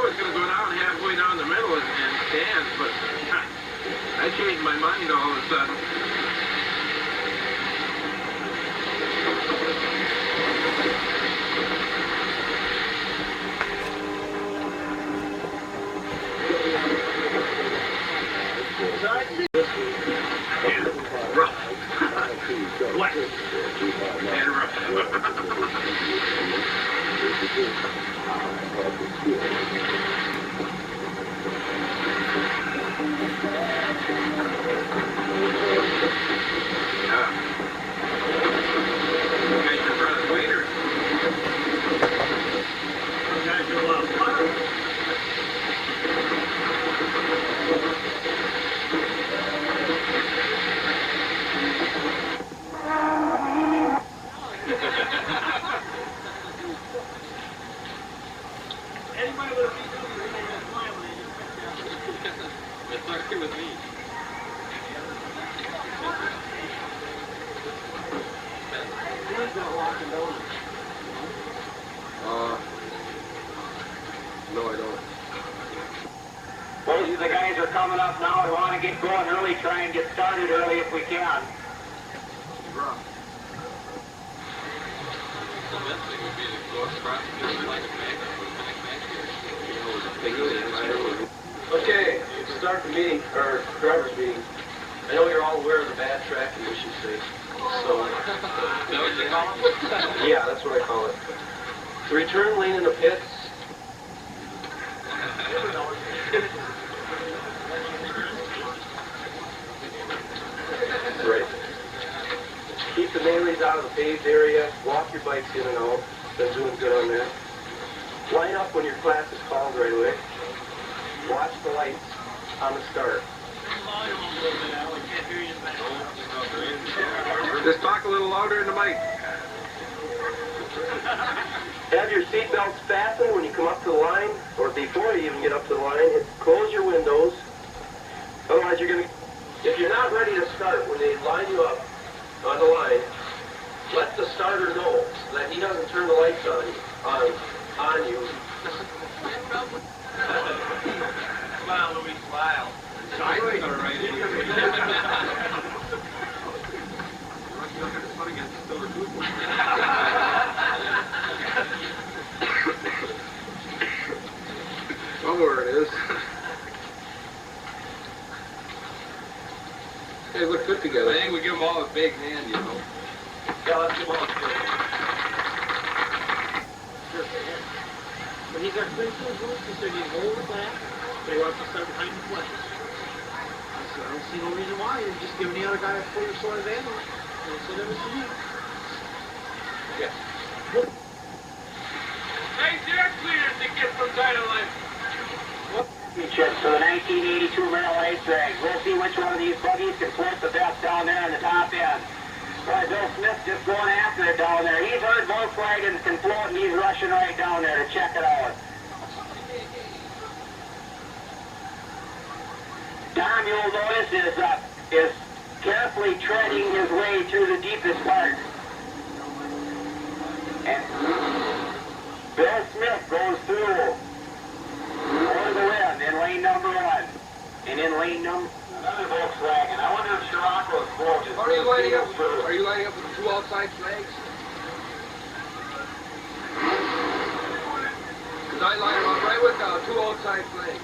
was going to go down halfway down the middle and dance, but I changed my mind all of a sudden. Rough. Wet. And rough. No, I don't. Those of the guys are coming up now. We want to get going early, try and get started early if we can. Rough. The best thing would be to go across and do like a back here. Okay, start the meeting, or driver's meeting. I know you're all aware of the bad track conditions today. So, Is that what you call it? yeah, that's what I call it. The return lane in the pits. Right. Keep the melees out of the paved area. Walk your bikes in and out. Been doing good on that. Line up when your class is called right away. Watch the lights on the start. Just talk a little louder in the mic. Have your seatbelts fastened when you come up to the line, or before you even get up to the line. Close your windows. Otherwise, you're going to... If you're not ready to start when they line you up on the line, let the starter know so that he doesn't turn the lights on you. Smile, Louis, smile. Silence are right Somewhere it is. They look good together. I think we give them all a big hand, you know. Yeah, let's give them all a big. But he's our principal group, he said he's hold the class, but he wants to start behind the flash. I said, I don't see no reason why. You're just giving the other guy a full sort of advantage. And so that was for you. Yeah. Hey, Jack leaders to get some title life. Chips for the 1982 Merrill race drag. We'll see which one of these buggies can flip the best down there in the top end. Right, Bill Smith just going after it down there. He's heard Volkswagens can float and he's rushing right down there to check it out. Tom, you'll notice, is carefully treading his way through the deepest part. And Bill Smith goes through for the win in lane number 1. And in lane number... Another Volkswagen. I wonder if Scirocco's float is... Are you lining up? Are you lining up with the two outside flags? Because I line up right with two outside flags.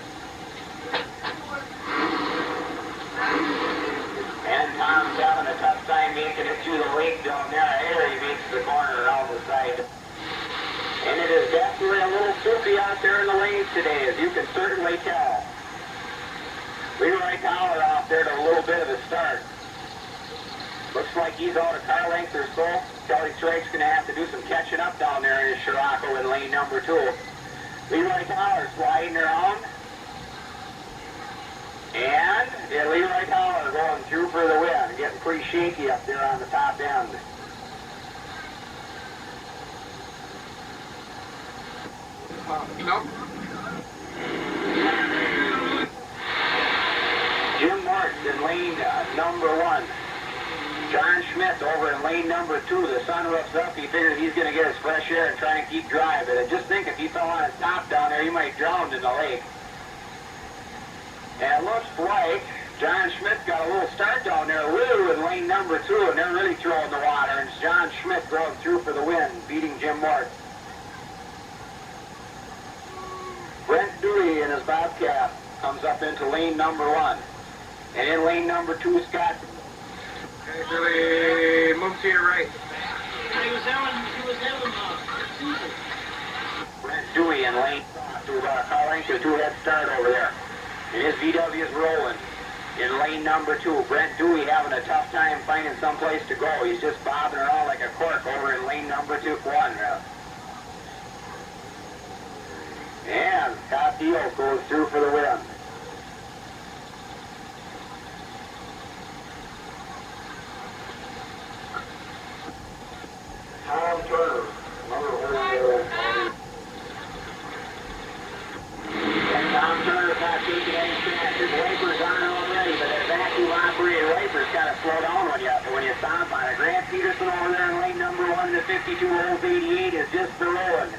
And Tom's having a tough time making it through the lake down there. Here he makes the corner around the side. And it is definitely a little soupy out there in the lanes today, as you can certainly tell. Leroy Tower out there to a little bit of a start. Looks like he's out a car length or so. Kelly Strake's going to have to do some catching up down there in his Scirocco in lane number 2. Leroy Tower sliding around. And Leroy Tower going through for the win. Getting pretty shaky up there on the top end. No. Jim Marks in lane number 1. John Schmidt over in lane number 2. The sun roof's up. He figures he's going to get his fresh air and try and keep dry. But just think, if he fell on his top down there, he might drown in the lake. And it looks like John Schmidt got a little start down there, Lou, in lane number 2, and they're really throwing the water. And it's John Schmidt going through for the win, beating Jim Mort. Brent Dewey in his Bobcat comes up into lane number 1. And in lane number 2, Scott. Actually, move to your right. He was having Susan. Brent Dewey in lane 2. Carl Rank, a 2-head start over there. And his VW is rolling. In lane number 2, Brent Dewey having a tough time finding someplace to go. He's just bobbing around like a cork over in lane number 1. And Scott Deal goes through for the win. Tom Turner, and Tom Turner's not taking any chance. His wipers aren't already, but that vacuum operated wipers kind of slow down when you stop on it. Grant Peterson over there in lane number 1, the 52 Olds 88 is just the rolling.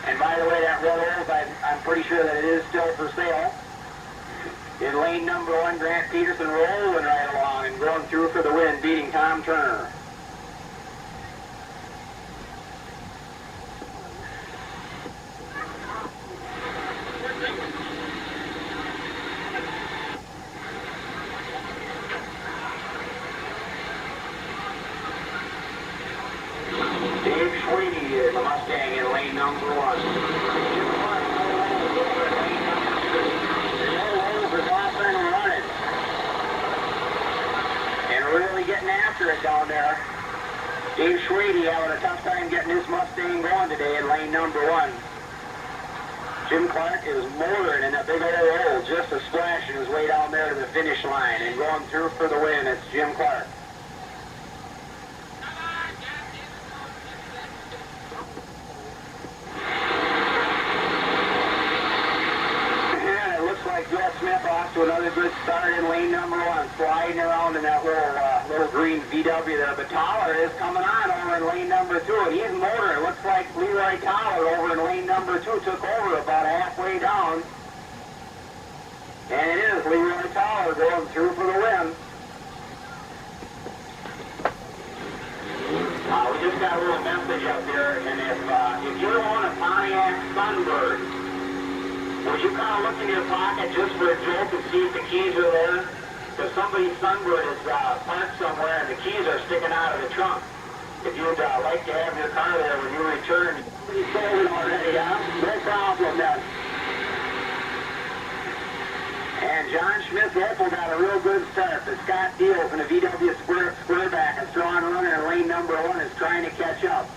And by the way, that red Olds, I'm pretty sure that it is still for sale. In lane number 1, Grant Peterson rolling right along and going through for the win, beating Tom Turner. Number 1. And really getting after it down there. Dave Schwady having a tough time getting his Mustang going today in lane number 1. Jim Clark is motoring in that big old just a splashing his way down there to the finish line and going through for the win. It's Jim Clark. Bill Smith off to another good start in lane number 1, sliding around in that little green VW there. But Toller is coming on over in lane number 2, and he's motoring. It looks like Leroy Toller over in lane number 2 took over about halfway down. And it is Leroy Toller going through for the win. We just got a little message up here, and if you want a Pontiac Sunbird, would you kind of look in your pocket just for a joke and see if the keys are there? Because somebody's Sunbird is parked somewhere and the keys are sticking out of the trunk. If you'd like to have your car there when you return, you sold it already, huh? No problem then. And John Schmidt's Opel got a real good start. But Scott Deals in a VW squareback and strong runner in lane number 1 is trying to catch up.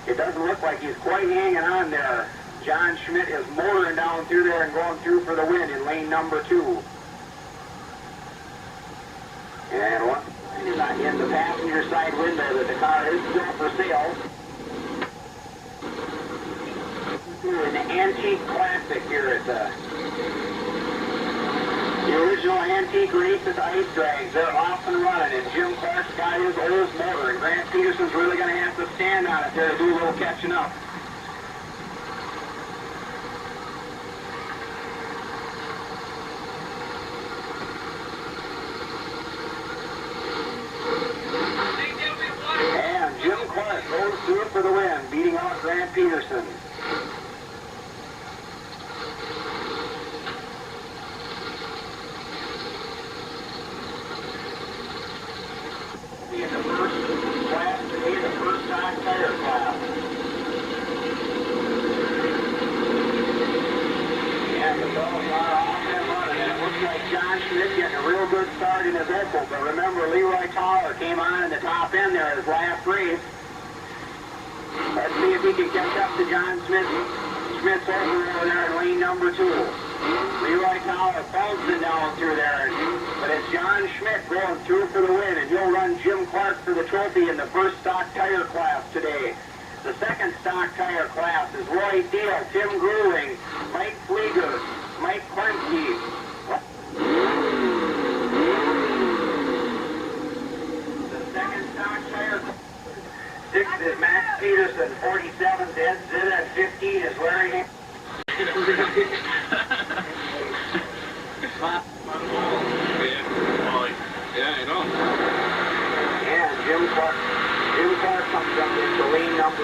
It doesn't look like he's quite hanging on there. John Schmidt is motoring down through there and going through for the win in lane number 2. And one is in the passenger side window that the car is still for sale. An antique classic here at the original antique race at the ice drags. They're off and running, and Jim Clark's got his Olds motor, and Grant Peterson's really going to have to stand on it there to do a little catching up. Goes through for the win, beating out Grant Peterson. In the first class today, the first stock tire class. And the fellows are off and running. And it looks like John Schmidt getting a real good start in his Opel. But remember, Leroy Toller came on in the top end there his last race. Let's see if he can catch up to John Schmidt's over there in lane number 2. Leroy Toller bouncing down through there. But it's John Schmidt going through for the win, and he'll run Jim Clark for the trophy in the first stock tire class today. The second stock tire class is Roy Dale, Tim Gruling, Mike Flieger, Mike Klemke.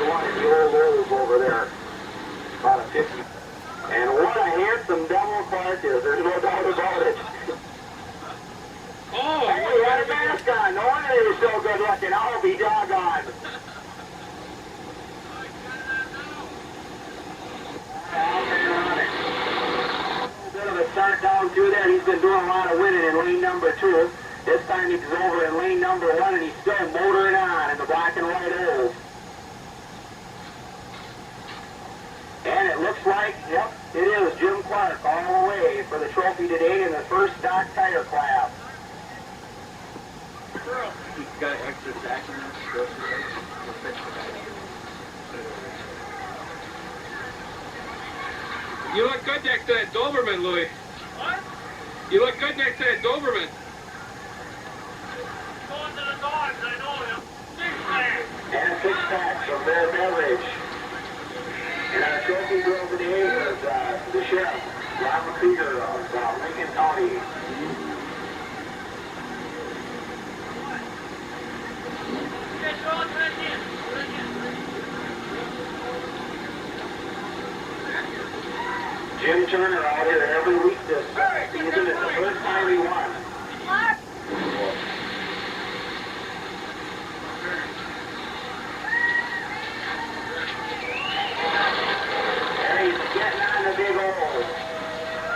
one of the old Olds over there. About a 50. And what a handsome double Clark is. There's no doubt about it. Oh, Hey, he had a mask on. No wonder he was so good looking. I'll be doggone. Bit of a start down through there. He's been doing a lot of winning in lane number 2. This time he's over in lane number 1, and he's still motoring on in the black and white Olds. And it looks like, yep, it is Jim Clark all the way for the trophy today in the first stock tire class. He's got an extra sack in his throat. you look good next to that Doberman, Louis. What? You look good next to that Doberman. Going to the dogs, I know him. Six-pack. And a six-pack from their beverage. And our trophy girl today is the sheriff, Robert Krieger of Lincoln County. Okay, so I'll try again. Jim Turner out here every week this season. It's the first time he won. There he's getting on the big old.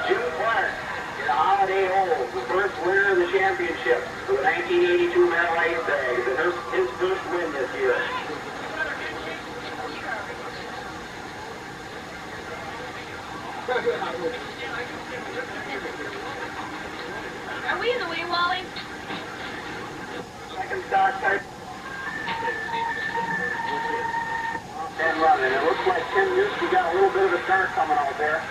Jim Clark in the Holiday Old, the first winner of the championship for the 1982 Merrill Ice Bags, and his first win this year. Are we in the way, Wally? Second stock type. And running. It looks like Tim Newski got a little bit of a start coming out there.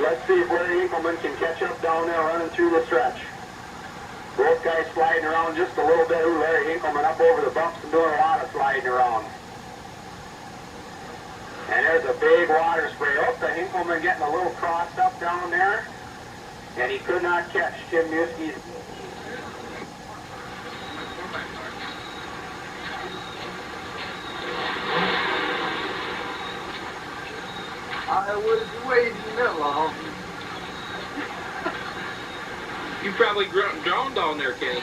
Let's see if Larry Hinkleman can catch up down there running through the stretch. Both guys sliding around just a little bit. Ooh, Larry Hinkleman up over the bumps and doing a lot of sliding around. And there's a big water spray. Oh, the Hinkleman getting a little crossed up down there. And he could not catch Tim Newski's. I was waiting that long. You probably drowned down there, Kenny.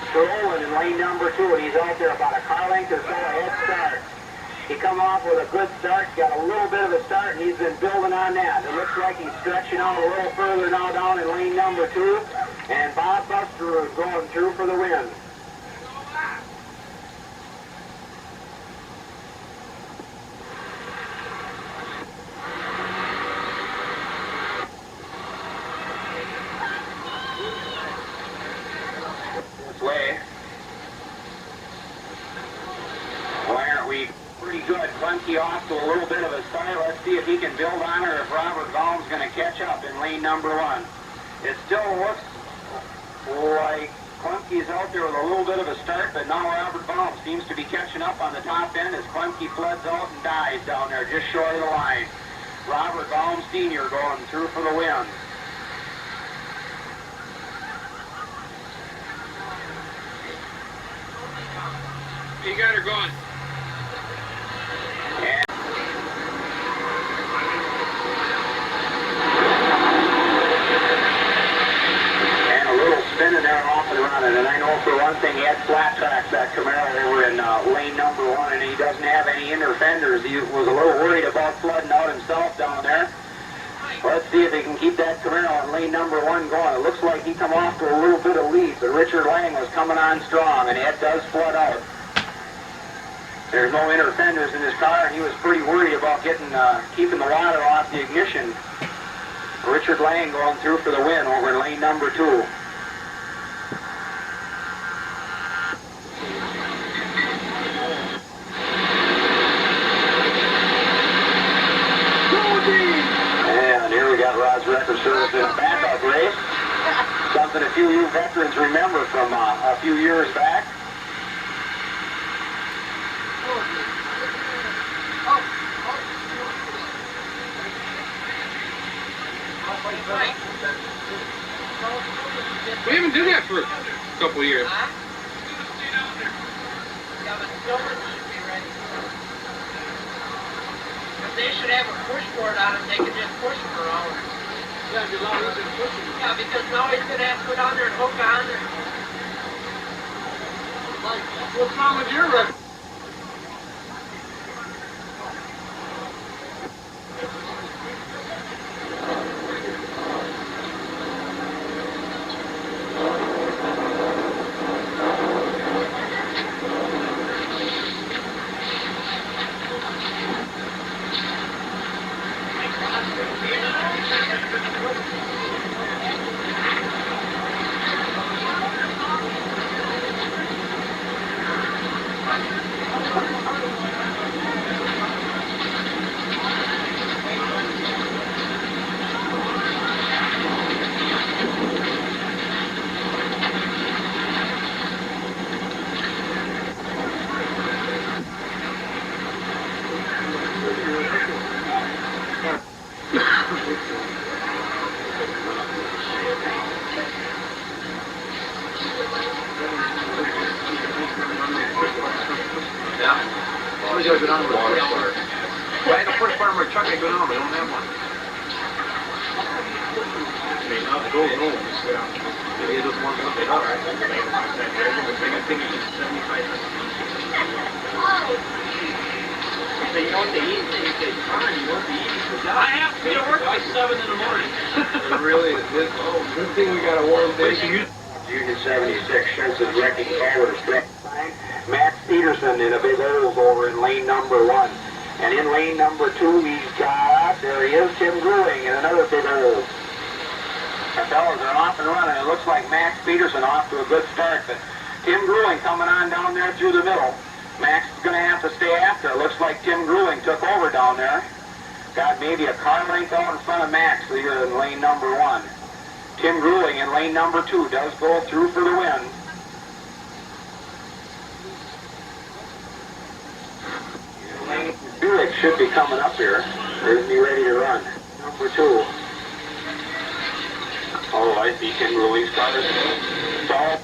Strolling in lane number 2, and he's out there about a car length or so ahead start. He come off with a good start, got a little bit of a start, and he's been building on that. It looks like he's stretching out a little further now down in lane number 2, and Bob Buster is going through for the win. This way. Why aren't we pretty good? Clunky off to a little bit of a start. Let's see if he can build on her, if Robert Baum's going to catch up in lane number 1. It still looks like Clunky's out there with a little bit of a start, but now Robert Baum seems to be catching up on the top end as Clunky floods out and dies down there just short of the line. Robert Baum Sr. going through for the win. You got her going. And a little spinning there off and running. And I know for one thing he had flat tracks that Camaro over in lane number 1, and he doesn't have any inner fenders. He was a little worried about flooding out himself down there. Let's see if he can keep that Camaro in lane number 1 going. It looks like he come off to a little bit of lead, but Richard Lang was coming on strong, and it does flood out. There's no inner fenders in his car, and he was pretty worried about keeping the water off the ignition. Richard Lang going through for the win over in lane number 2. And here we got Rod's Record Service in a backup race. Something a few of you veterans remember from a few years back. We haven't done that for a couple of years. could have a pushboard on it, they could just push them around. Yeah, it'd be a lot easier to push it. Yeah, because now he's gonna have to go down there and hook on there. Like, what's wrong with your record? We gotta go down with a push bar. Well, I had a push bar in my truck, I go down, but I don't have one. I mean, not the gold, no. Maybe it doesn't want something else. I think it's 75 cents. So you know what they eat? They say, fine, you want to eat? I have to be to work by 7 in the morning. It really is. Oh, good thing we got a warm day. Union 76, Schultz's wrecking color struck. Max Peterson in a big hole over in lane number 1. And in lane number 2, he's got, there he is, Tim Gruing in another big hole. Our fellas are off and running. It looks like Max Peterson off to a good start, but Tim Gruing coming on down there through the middle. Max is going to have to stay after. It looks like Tim Gruing took over down there. Got maybe a car length out in front of Max here in lane number 1. Tim Gruing in lane number 2 does go through for the win. Buick should be coming up here. There's me ready to run. Number 2. Oh, I see Tim Gruing's car. So,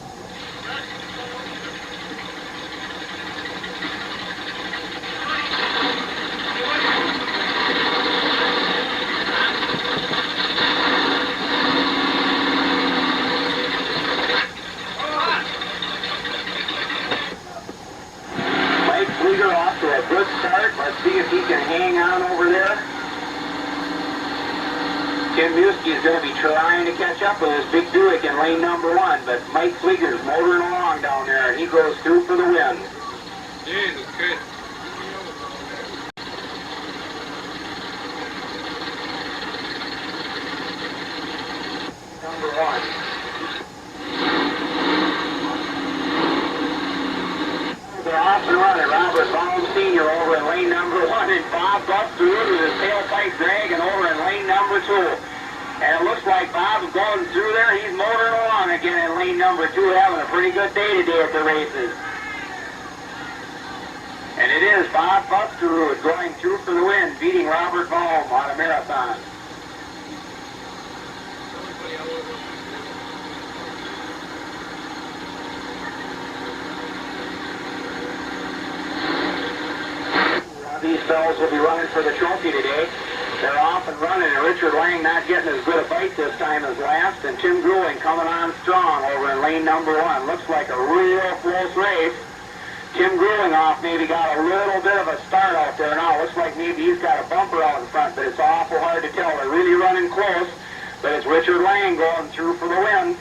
off to a good start. Let's see if he can hang on over there. Tim Muski is going to be trying to catch up with his big Buick in lane number 1, but Mike Flieger's motoring along down there, and he goes through for the win. Jesus, good. Number 1. They're off and running. Robert Baum Sr. over in lane number 1, and Bob busts through with his tailpipe dragging over in lane number 2. And it looks like Bob's going through there. He's motoring along again in lane number 2, having a pretty good day today at the races. And it is Bob Busterud going through for the win, beating Robert Baum on a marathon. These fellows will be running for the trophy today. They're off and running, and Richard Lang not getting as good a bite this time as last, and Tim Gruing coming on strong over in lane number 1. Looks like a real close race. Tim Gruing off maybe got a little bit of a start out there now. Looks like maybe he's got a bumper out in front, but it's awful hard to tell. They're really running close, but it's Richard Lang going through for the win.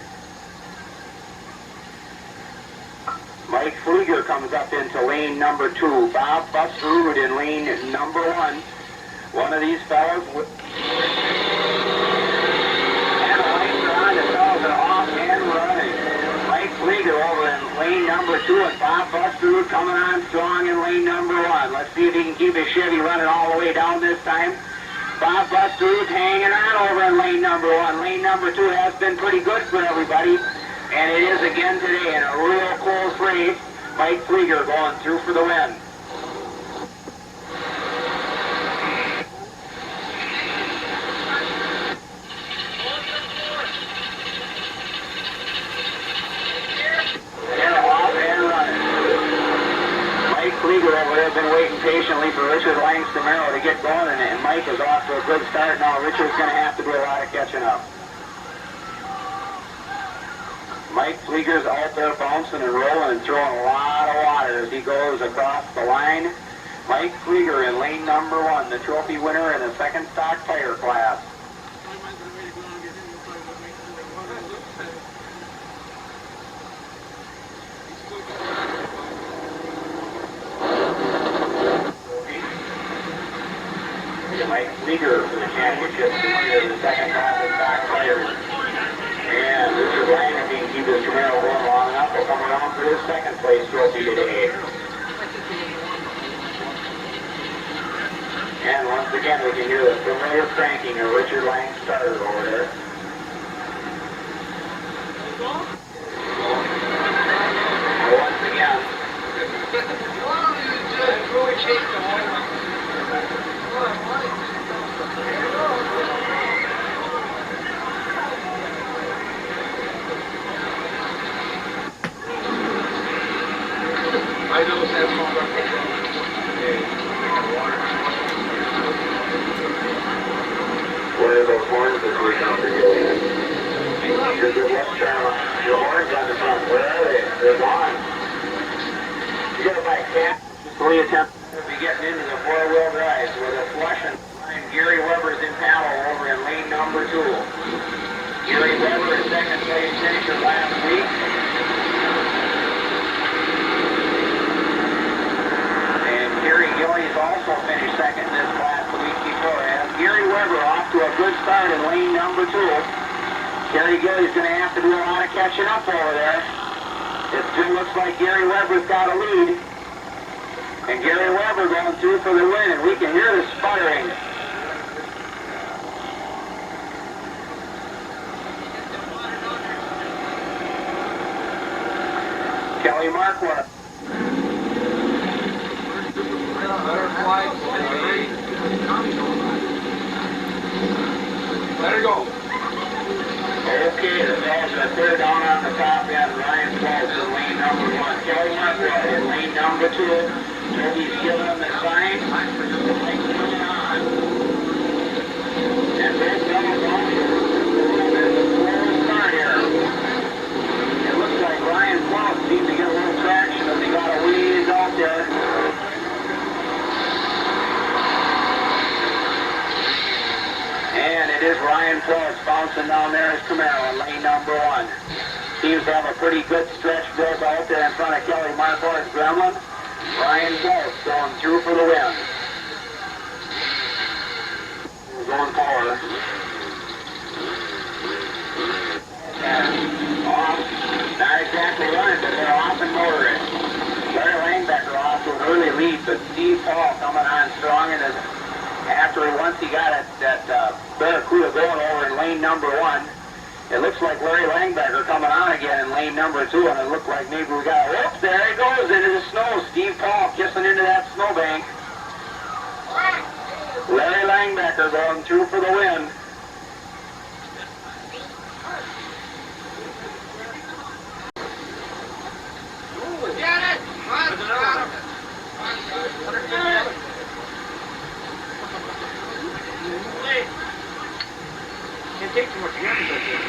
Mike Flieger comes up into lane number 2. Bob Busterud in lane number 1. One of these fellows with... And the lights are on. The fellows are off and running. Mike Flieger over in lane number 2, and Bob Busterud coming on strong in lane number 1. Let's see if he can keep his Chevy running all the way down this time. Bob Busterud hanging on over in lane number 1. Lane number 2 has been pretty good for everybody. And it is again today in a real close race. Mike Flieger going through for the win. They're off and running. Mike Flieger over there has been waiting patiently for Richard Lang's to Merrill to get going, and Mike is off to a good start now. Richard's going to have to do a lot of catching up. Mike Flieger's out there bouncing and rolling and throwing a lot of water as he goes across the line. Mike Flieger in lane number 1, the trophy winner in the second stock tire class. Mike Flieger for the championship in the second class of stock tires. And Richard Lang, if he can keep his Camaro going long enough, will come around for his second place trophy today. And once again, we can hear the familiar cranking of Richard Lang's starter over there. And once again, I know it's that small reference. what are those horns that we're down for you? Your good luck, Charlie. Your horns on the front. Where are they? They're gone. You got my cat. 3 attempts to be getting into the four-wheel drives with a flush and Gary Weber's in paddle over in lane number 2. Gary Weber in second place finisher last week. Gary Gillies also finished second this class the week before. And Gary Weber off to a good start in lane number 2. Gary Gillies going to have to do a lot of catching up over there. It still looks like Gary Weber's got a lead. And Gary Weber going through for the win, and we can hear the sputtering. Kelly Markworth. Let her go. Okay, the fans are third down on the top end. Ryan Falls in lane number 1. Kelly Markworth in lane number 2. Toby's giving him the sign. Mike's moving on. And both fellows on here. There's a slow start here. It looks like Ryan Falls seemed to get a little traction as he got a ways out there. And it is Ryan Close bouncing down there as Camaro in lane number 1. Seems to have a pretty good stretch built out there in front of Kelly Markworth's Gremlin. Ryan Close going through for the win. Going forward. And off. Not exactly running, but they're off and motoring. Larry Langbecker off to an early lead, but Steve Paul coming on strong in his once he got that Barracuda going over in lane number 1, it looks like Larry Langbecker coming on again in lane number 2, and it looked like maybe we got, whoops, there he goes into the snow. Steve Paul kissing into that snowbank. Larry Langbecker going through for the win. Get it! Can't take too much damage like this.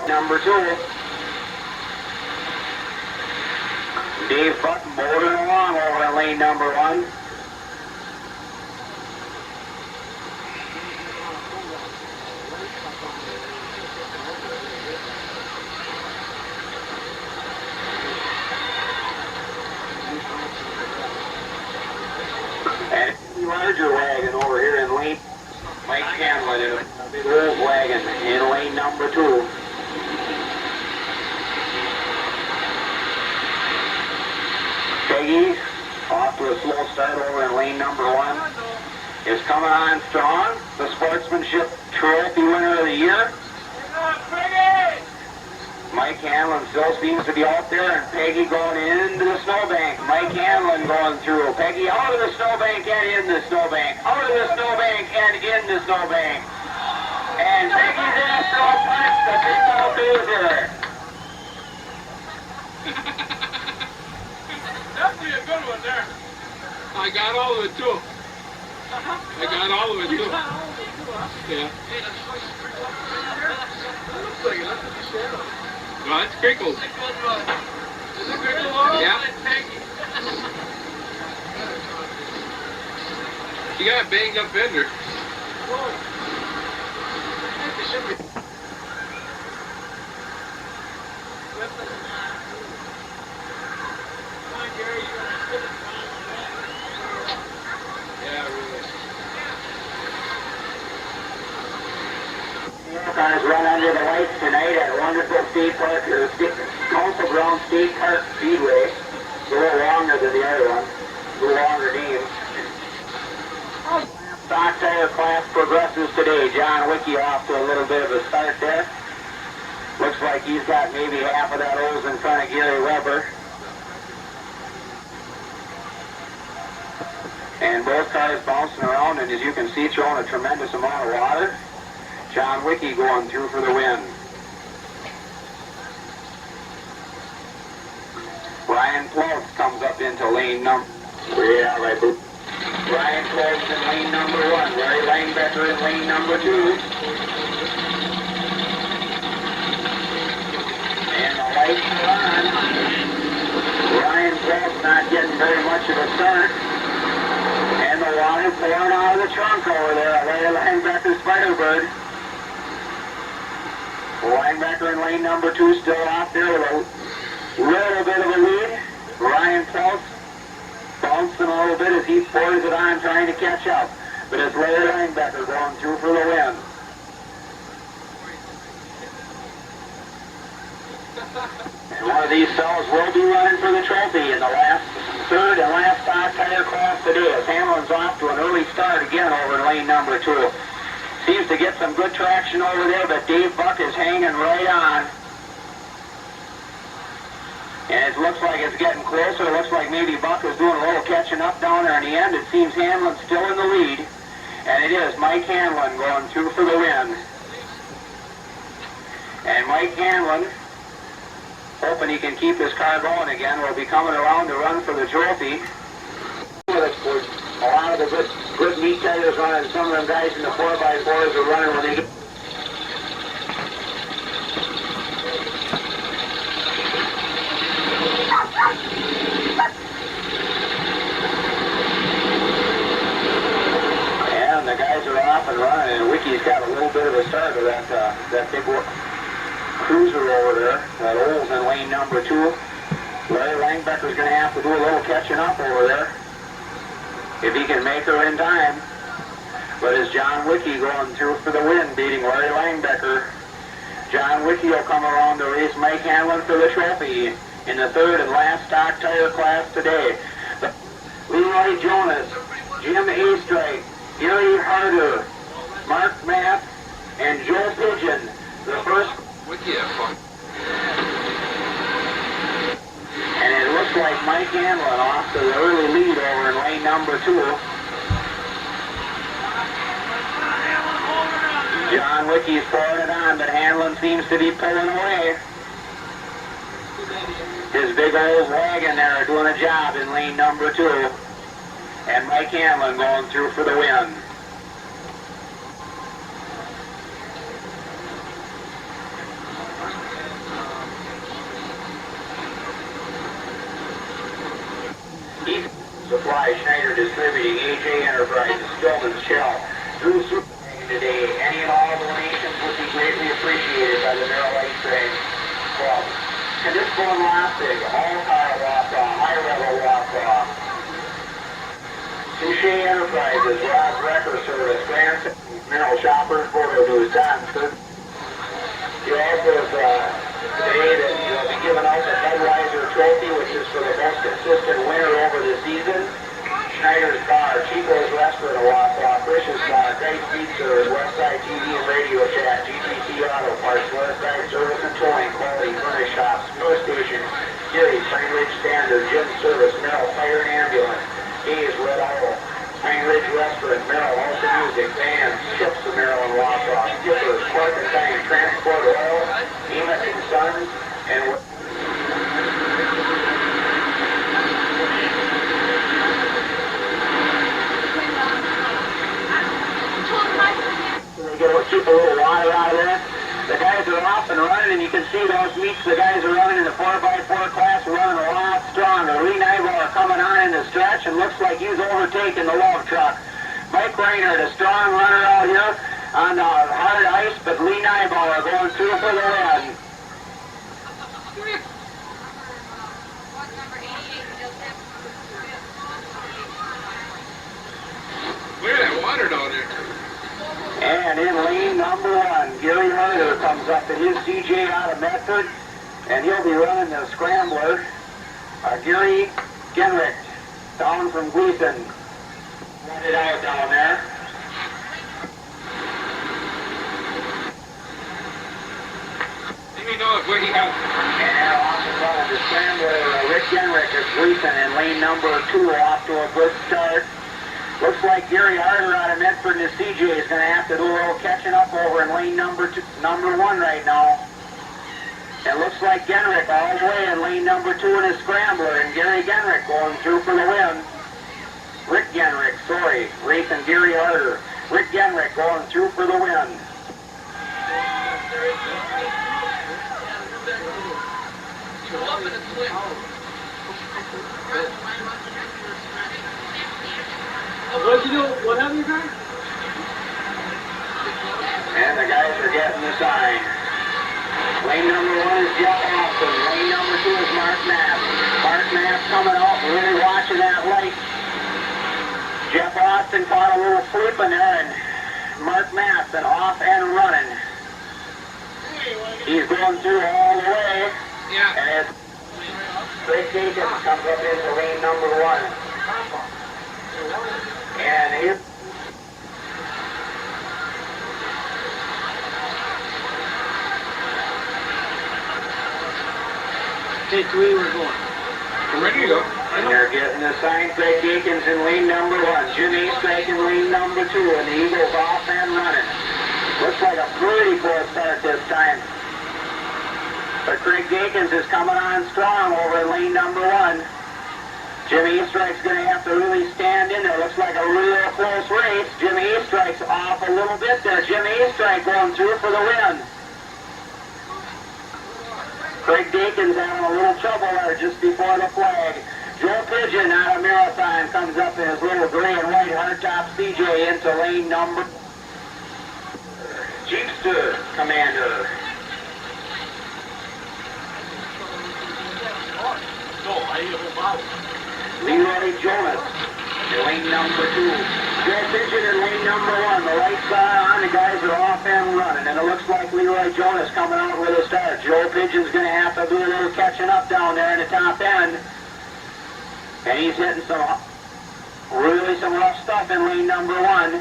Number 2. Dave Button motoring along over in lane number 1. And larger wagon over here in lane. Mike Camlin in a big old wagon in lane number 2. Peggy lane number 1 is coming on strong. The Sportsmanship Trophy winner of the year. Mike Hanlon still seems to be out there, and Peggy going into the snowbank. Mike Hanlon going through. Peggy out of the snowbank and in the snowbank. Out of the snowbank and in the snowbank. And Peggy's in a snow punch, the big old loser. Definitely a good one there. I got all of it too. I got all of it too. Yeah. No, it's Crickles. Is it Crickles? Yeah. You got a banged up fender. Cars run under the lights tonight at wonderful state park, or Council Ground State Park Speedway. It's a little longer than the other one. A little longer name. Stock tire class progresses today. John Wickie off to a little bit of a start there. Looks like he's got maybe half of that hose in front of Gary Weber. And both cars bouncing around, and as you can see, throwing a tremendous amount of water. John Wickie going through for the win. Ryan Close comes up into lane number... Yeah, right. Ryan Close in lane number 1. Larry Langbecker in lane number 2. And the lights are on. Ryan Close not getting very much of a start. And the water pouring out of the trunk over there at Larry Langbecker's Spider-Bird. Linebacker in lane number 2 still out there with a little bit of a lead. Ryan Phelps bouncing a little bit as he pours it on, trying to catch up. But it's Larry Linebacker going through for the win. And one of these fellows will be running for the trophy in the third and last stock tire class today, as Hamlin's off to an early start again over in lane number 2. Seems to get some good traction over there, but Dave Buck is hanging right on. And it looks like it's getting closer. It looks like maybe Buck is doing a little catching up down there in the end. It seems Hanlon's still in the lead. And it is Mike Hanlon going through for the win. And Mike Hanlon, hoping he can keep his car going again, will be coming around to run for the trophy. A lot of the good meat tires running, some of them guys in the 4x4s are running when they get... And the guys are off and running, and Wickie's got a little bit of a start of that big cruiser over there, that old in lane number 2. Larry Langbecker's going to have to do a little catching up over there, if he can make her in time. But it's John Wickie going through for the win, beating Larry Langbecker. John Wickie will come around to race Mike Hanlon for the trophy in the third and last stock tire class today. Leroy Jonas, Jim Astrike, Gary Harder, Mark Mapp, and Joe Pigeon. The first... Wickie had fun. And it looks like Mike Hanlon off to the early lead over in lane number 2. John Wickie's pouring it on, but Hanlon seems to be pulling away. His big old wagon there doing a job in lane number 2. And Mike Hanlon going through for the win. Supply Schneider Distributing, AJ Enterprises, Stillman Shell, Drew Super today. Any and all donations would be greatly appreciated by the Merrill Ice Train Club. Cadisco and Lastig, All Car Walk-Off, High Rebel Walk-Off. Touche Enterprises, Rob Wrecker Service, Grant, Merrill Shoppers, Photo News, Johnson. You also today that you'll be giving out the Budweiser Trophy, which is for the most consistent winner over the season. Schneider's car, off and running, and you can see those meets the guys are running in the 4x4 class are running a lot stronger. Lee Nybauer coming on in the stretch, and looks like he's overtaking the log truck. Mike Reinhardt, a strong runner out here on the hard ice, but Lee Nybauer going through for the win. Look at that water down there. And in lane number 1, Gary Harder comes up in his CJ out of Medford, and he'll be running the scrambler. Gary Genrich down from Gleason. Let it out down there. Let me know if we have. And off the front of the scrambler, Rick Genrich is Gleason in lane number 2, off to a good start. Looks like Gary Harder out of Medford and his CJ is going to have to do a little catching up over in lane number 1 right now. It looks like Genrich all the way in lane number 2 in his scrambler, and Gary Genrich going through for the win. Rick Genrich, sorry, racing Gary Harder. Rick Genrich going through for the win. What'd you do? What happened, you guys? And the guys are getting the sign. Lane number 1 is Jeff Austin. Lane number 2 is Mark Knapp. Mark Knapp coming out, really watching that light. Jeff Austin caught a little slip in there, and Mark Knapp been off and running. He's going through all the way. Yeah. And it's Craig Jenkins comes up into lane number 1. And here. Take 3, we're going. I'm ready to go. And they're getting the sign. Craig Jenkins in lane number 1. Jim Eastrike in lane number 2. And the Eagles off and running. Looks like a pretty poor start this time. But Craig Jenkins is coming on strong over in lane number 1. Jim Eastrike's going to have to really stand in there. Looks like a real close race. Jim Eastrike's off a little bit there. Jim Eastrike going through for the win. Craig Jenkins having a little trouble there just before the flag. Joe Pigeon out of Marathon comes up in his little gray and white hardtop CJ into lane number. Jeepster Commander. Leroy Jonas in lane number 2. Joe Pigeon in lane number 1. The lights are on, the guys are off and running. And it looks like Leroy Jonas coming out with a start. Joe Pigeon's going to have to do a little catching up down there in the top end. And he's hitting some rough stuff in lane number 1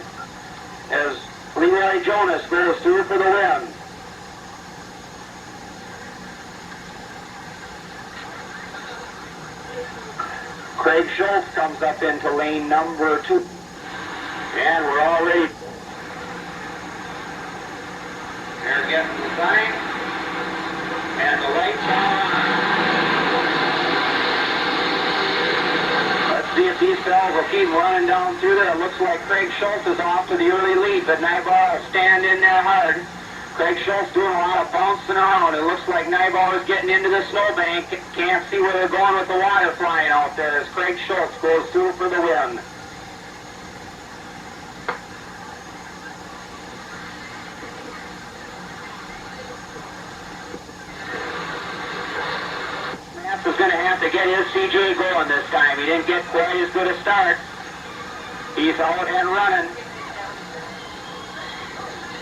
as Leroy Jonas goes through for the win. Craig Schultz comes up into lane number 2. And we're all ready. They're getting the sign. And the lights are on. Let's see if these fellas will keep running down through there. It looks like Craig Schultz is off to the early lead, but Nybauer will stand in there hard. Craig Schultz doing a lot of bouncing around. It looks like Nybauer is getting into the snowbank. Can't see where they're going with the water flying out there as Craig Schultz goes through for the win. Knapp is going to have to get his CJ going this time. He didn't get quite as good a start. He's out and running.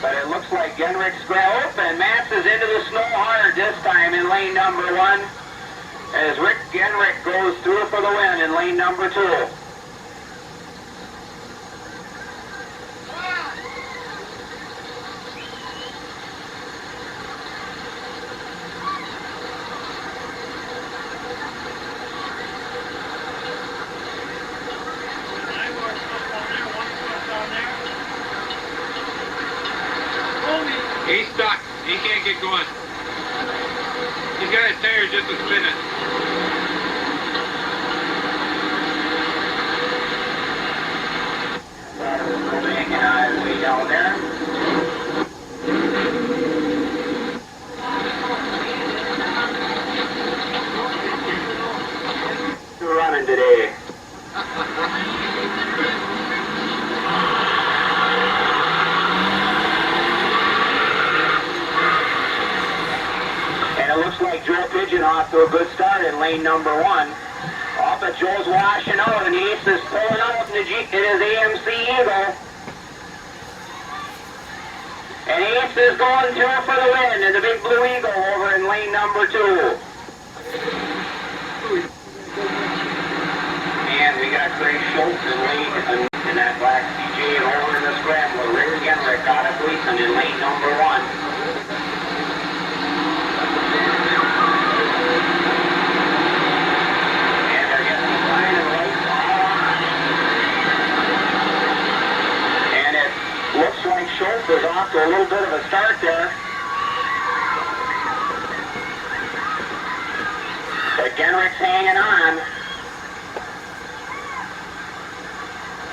But it looks like Genrich's and Mats is into the snow hard this time in lane number 1 as Rick Genrich goes through for the win in lane number 2. He's stuck. He can't get going. He's got his tires just a spinning. Way down there. off to a good start in lane number 1. Off at Joe's washing out, and Ace is pulling out in his AMC Eagle. And Ace is going 2 for the win in the big blue Eagle over in lane number 2. And we got Craig Schultz in that black CJ, and over in the scrambler, Rick Genrick out of Gleason in lane number 1. And they're getting the line and lights all on. And it looks like Schultz is off to a little bit of a start there. But Genrick's hanging on.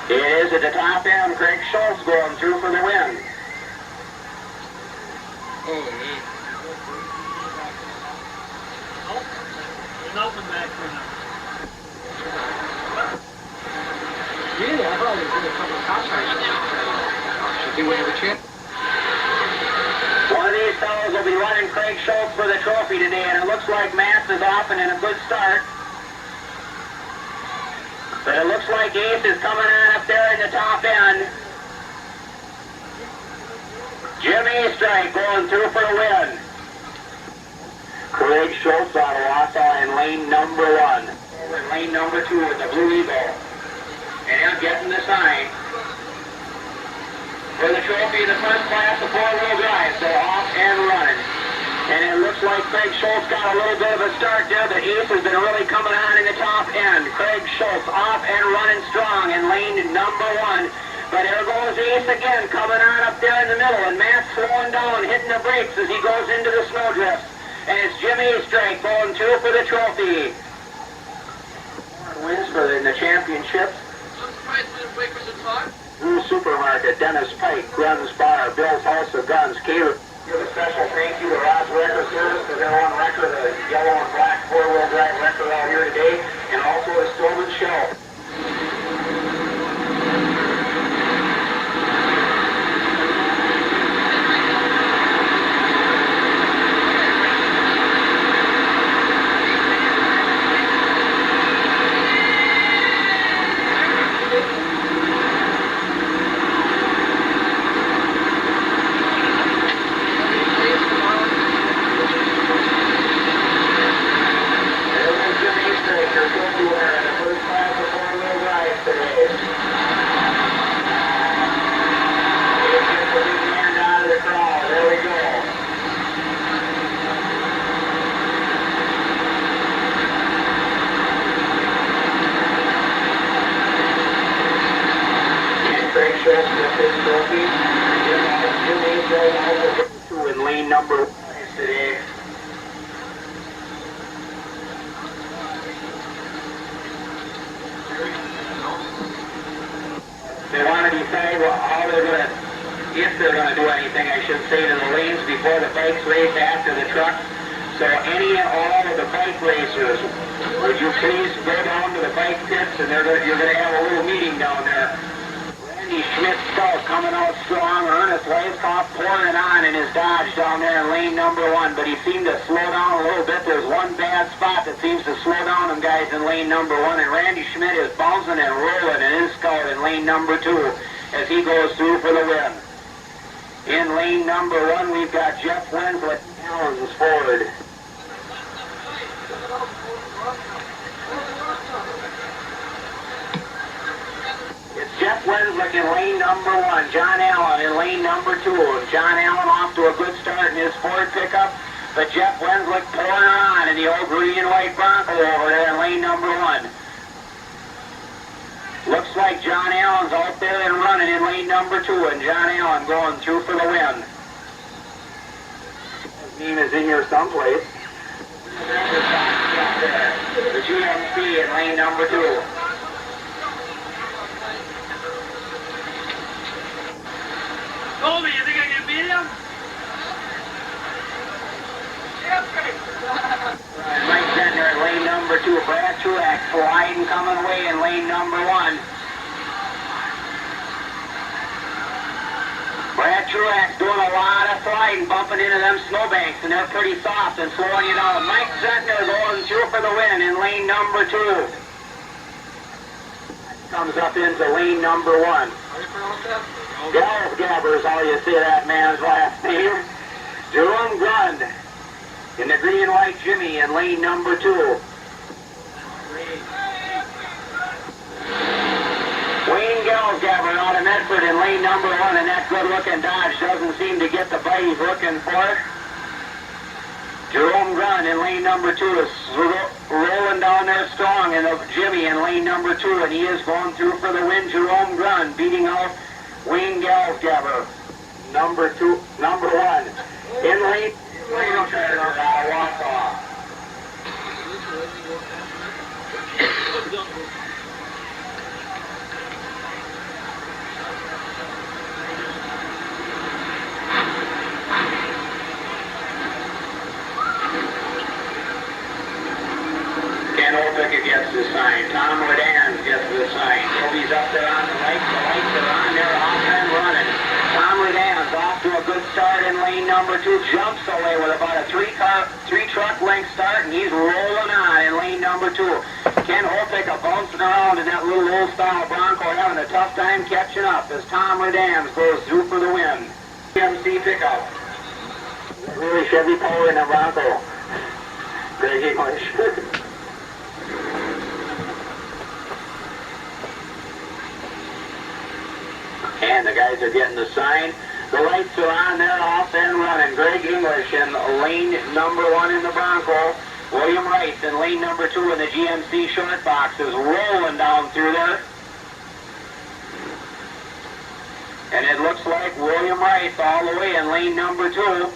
It is at the top end, Craig Schultz going through for the win. Oh, man. Nothing back for now. Really, I thought they did a couple of cops right now. Should think we have a chance? One of these fellows will be running Craig Schultz for the trophy today, and it looks like Matt is off and in a good start. But it looks like Ace is coming on up there in the top end. Jimmy Strike going through for the win. Craig Schultz out of Wausau in lane number 1. Over in lane number 2 with the blue Eagle. And getting the sign. For the trophy, the first class of 4-wheel drive, they're off and running. And it looks like Craig Schultz got a little bit of a start there, but Ace has been really coming on in the top end. Craig Schultz off and running strong in lane number 1. But there goes Ace again, coming on up there in the middle, and Matt's slowing down, hitting the brakes as he goes into the snowdrifts. And it's Jimmy Strike going 2 for the trophy. Wins for the championship. Blue Supermarket, Dennis Pike, Guns Bar, Bill's House of Guns, Caleb. Give a special thank you to Rod's Record Service for their on record, the yellow and black 4-wheel drive record out here today, and also the Stolen Shell. In lane number 1 today. They want to decide how they're going to, if they're going to do anything, I should say, to the lanes before the bikes race after the truck. So any and all of the bike racers, would you please go down to the bike pits, and you're going to have a little meeting down there. Randy Schmidt's Scout coming out strong. Ernest Weisskopf pouring it on in his Dodge down there in lane number 1, but he seemed to slow down a little bit. There's one bad spot that seems to slow down them guys in lane number 1, and Randy Schmidt is bouncing and rolling in his Scout in lane number 2 as he goes through for the win. In lane number 1, we've got Jeff Winslet. Allen's is forward. Jeff Wenslick in lane number 1, John Allen in lane number 2. John Allen off to a good start in his Ford pickup, but Jeff Wenslick pouring on in the old green and white Bronco over there in lane number 1. Looks like John Allen's out there and running in lane number 2, and John Allen going through for the win. His name is in here someplace. The GMC in lane number 2. Colby, you think I can beat him? Mike Bender in lane number 2. Brad Truax sliding coming away in lane number 1. Brad that Truax doing a lot of sliding, bumping into them snowbanks, and they're pretty soft and slowing you down. Mike Zentner going through for the win in lane number 2. Comes up into lane number 1. How do you pronounce that? Gabber is how you say that man's last name. Jerome Grund in the green and white Jimmy in lane number 2. Wayne Gallagher out of Medford in lane number 1, and that good-looking Dodge doesn't seem to get the bite he's looking for. Jerome Grund in lane number 2 is rolling down there strong in the Jimmy in lane number 2, and he is going through for the win. Jerome Grund beating out Wayne Gallagher, number 1. In lane, walk off. Ken Opick gets the sign. Tom Ledan gets the sign. Toby's up there on the lights. The lights are on. They're off and running. Tom Ledan's off to a good start in lane number 2. Jumps away with about a three-truck length start, and he's rolling on in lane number 2. Ken Opick bouncing around in that little old-style Bronco, having a tough time catching up as Tom Ledan goes through for the win. GMC pickup. Really Chevy power in the Bronco. Greg English. And the guys are getting the sign. The lights are on. They're off and running. Greg English in lane number 1 in the Bronco. William Rice in lane number 2 in the GMC short box is rolling down through there. And it looks like William Rice all the way in lane number 2.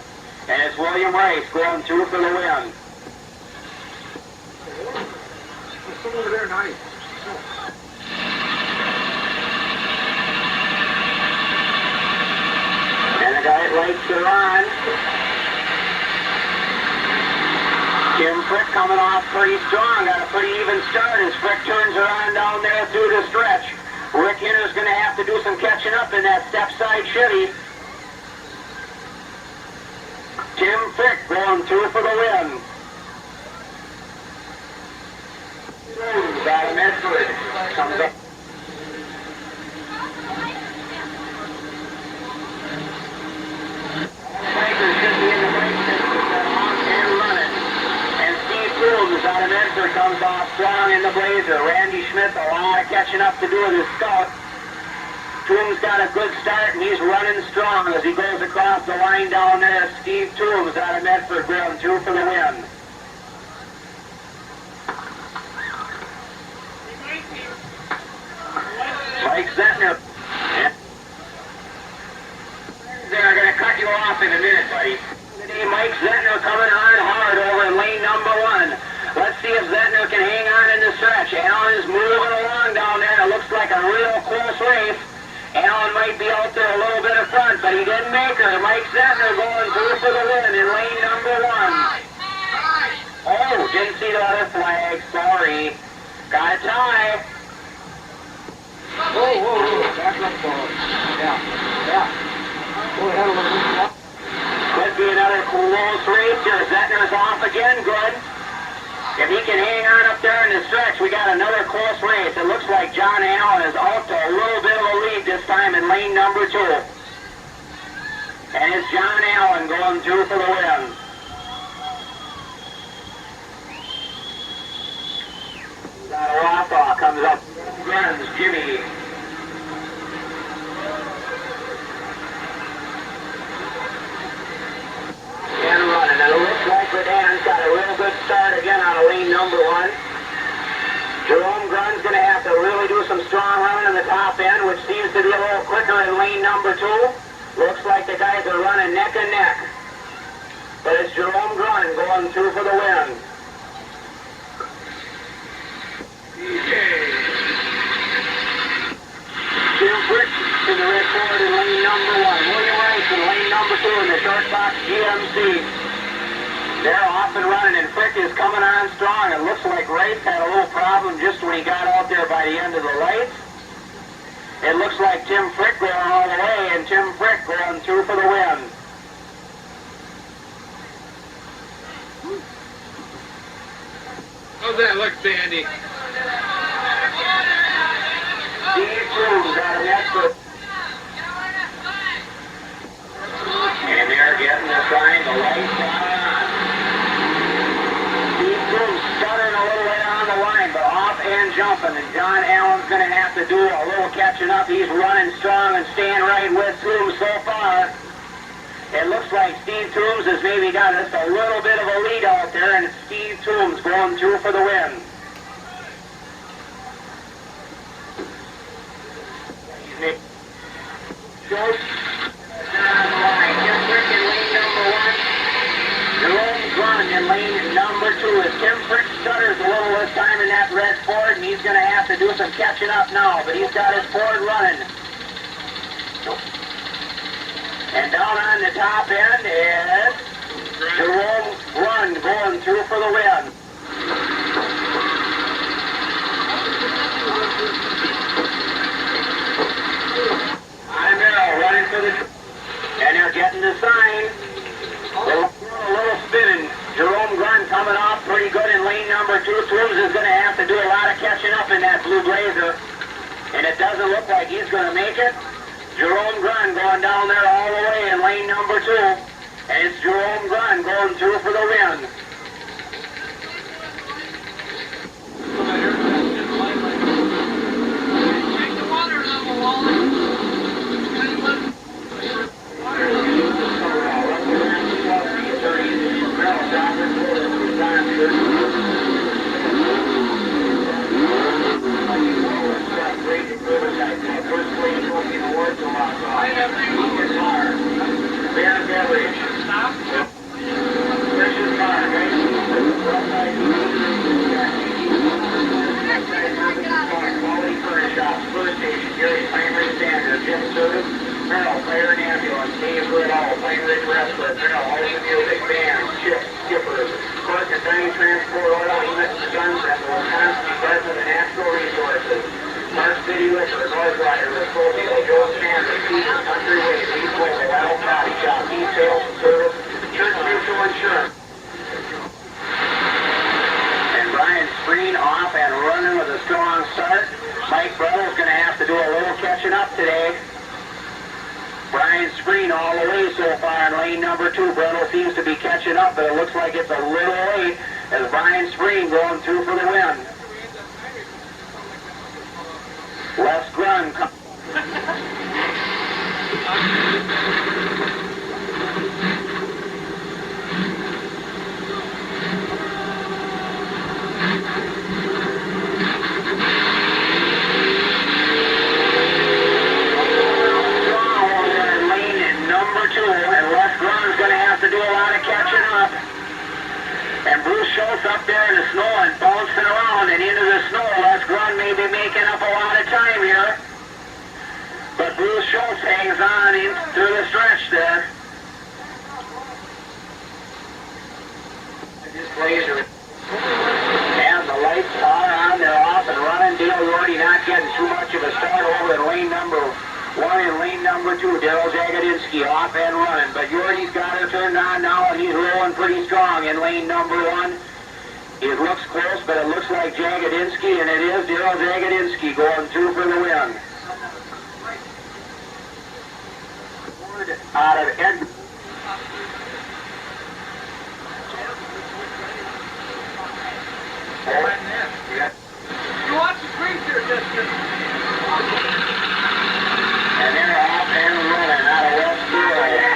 And it's William Rice going through for the win. There's some over there, nice. And the guy lights are on. Tim Frick coming off pretty strong. Got a pretty even start as Frick turns around down there through the stretch. Rick Hinner's going to have to do some catching up in that step-side Chevy. Tim Frick going through for the win. Out of Medford comes up. Breaker should be in the break system, off and running. And Steve Toombs out of Medford comes off strong in the Blazer. Randy Schmidt, a lot of catching up to do with his scout. Toombs got a good start, and he's running strong as he goes across the line down there. Steve Toombs out of Medford going through for the win. Mike Zentner. They're going to cut you off in a minute, buddy. Today, Mike Zentner coming on hard over in lane number 1. Let's see if Zentner can hang on in the stretch. Allen's moving along down there. It looks like a real close race. Allen might be out there a little bit in front, but he didn't make her. Mike Zentner going through for the win in lane number 1. Oh, didn't see the other flag. Sorry. Got a tie. Whoa. Back up, Yeah. Boy, had a little bit. Could be another close race here. Zentner's off again. Good. If he can hang on up there in the stretch, we got another close race. It looks like John Allen is out to a little bit of a lead this time in lane number 2. And it's John Allen going through for the win. Rothaw comes up. Runs Jimmy. And running. And it looks like Redan's got a real good start again on a lane number 1. Jerome Grun's going to have to really do some strong running in the top end, which seems to be a little quicker in lane number 2. Looks like the guys are running neck and neck. But it's Jerome Grun going through for the win. Jim Brick in the red Ford in lane number 1. William Rice in lane number 2 in the short box GMC. They're off and running, and Frick is coming on strong. It looks like Rice had a little problem just when he got out there by the end of the lights. It looks like Tim Frick going all the way, and Tim Frick going through for the win. How's that look, Sandy? Steve Toombs got an extra. And they're getting the sign, the lights on. Steve Toombs stuttering a little way on the line, but off and jumping. And John Allen's going to have to do a little catching up. He's running strong and staying right with Toombs so far. It looks like Steve Toombs has maybe got just a little bit of a lead out there, and it's Steve Toombs going through for the win. George, on the line. Tim Frick in lane number 1. Jerome Grun in lane number 2. As Tim Frick stutters a little this time in that red Ford, and he's going to have to do some catching up now, but he's got his Ford running. And down on the top end is Jerome Grun going through for the win. I'm Merrill running for the... And they're getting the sign. A little spinning. Jerome Grun coming off pretty good in lane number 2. Toombs is going to have to do a lot of catching up in that blue blazer. And it doesn't look like he's going to make it. Jerome Grun going down there all the way in lane number 2. And it's Jerome Grun going through for the win. Check the water level, Wally. Merrill, Player and Ambulance, Dave Goodall, Plain Ridge Wrestler, Merrill, Holy Music Band, Chip, Skipper, Clark and Dining Transport, Oil, Units, Gun Center, Wisconsin Department of Natural Resources, Park City Liquor, North Rider, Scorpio, Joe Chandler, Peter, Country Way, East Local, Wild Body Shop, Details and Service, Church Mutual Insurance. And Brian Spreen off and running with a strong start. Mike Brettle's going to have to do a little catching up today. Brian Spreen all the way so far in lane number 2. Brettle seems to be catching up, but it looks like it's a little late as Brian Spreen going through for the win. Les Grun comes. And Bruce Schultz up there in the snow and bouncing around and into the snow. Les Grun may be making up a lot of time here. But Bruce Schultz hangs on in through the stretch there. And the lights are on, they're off and running. Dale Yorty not getting too much of a start over in lane number 1 and lane number 2. Daryl Jagodinsky off and running. But Yorty's got it turned on now and he's rolling pretty strong in lane number 1. It looks close, but it looks like Jagodinsky, and it is Daryl Jagodinsky going through for the win. Out of Edmonton. You watch the creek there, Justin. And they're off and running out of West Merrill.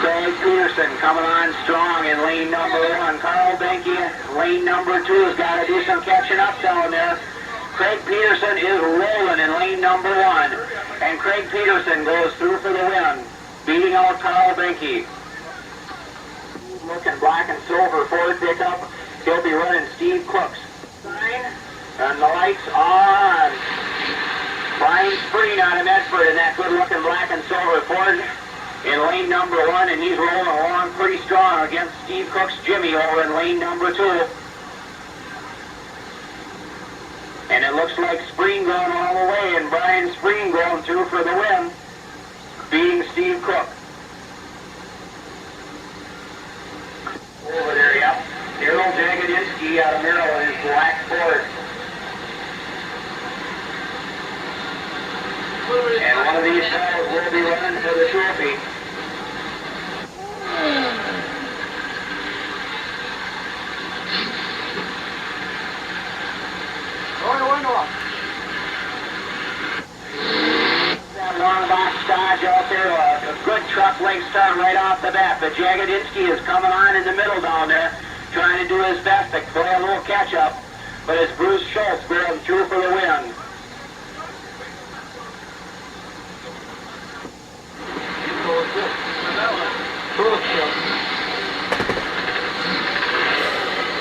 Craig Peterson coming on strong in lane number 1. Carl Benke, lane number 2, has got to do some catching up down there. Craig Peterson is rolling in lane number 1. And Craig Peterson goes through for the win, beating out Carl Benke. Looking black and silver Ford pickup. He'll be running Steve Cook's sign. And the lights are on. Brian Spreen out of Medford in that good-looking black and silver Ford in lane number 1, and he's rolling along pretty strong against Steve Cook's Jimmy over in lane number 2. And it looks like Spring going all the way, and Brian Spring going through for the win, beating Steve Cook. Over there, yep. Daryl Jagodinsky out of Merrill in his black Ford. And one of these fellows will be running for the trophy. That long box Dodge out there, a good truck length start right off the bat. But Jagodinsky is coming on in the middle down there, trying to do his best to play a little catch-up. But it's Bruce Schultz going through for the win.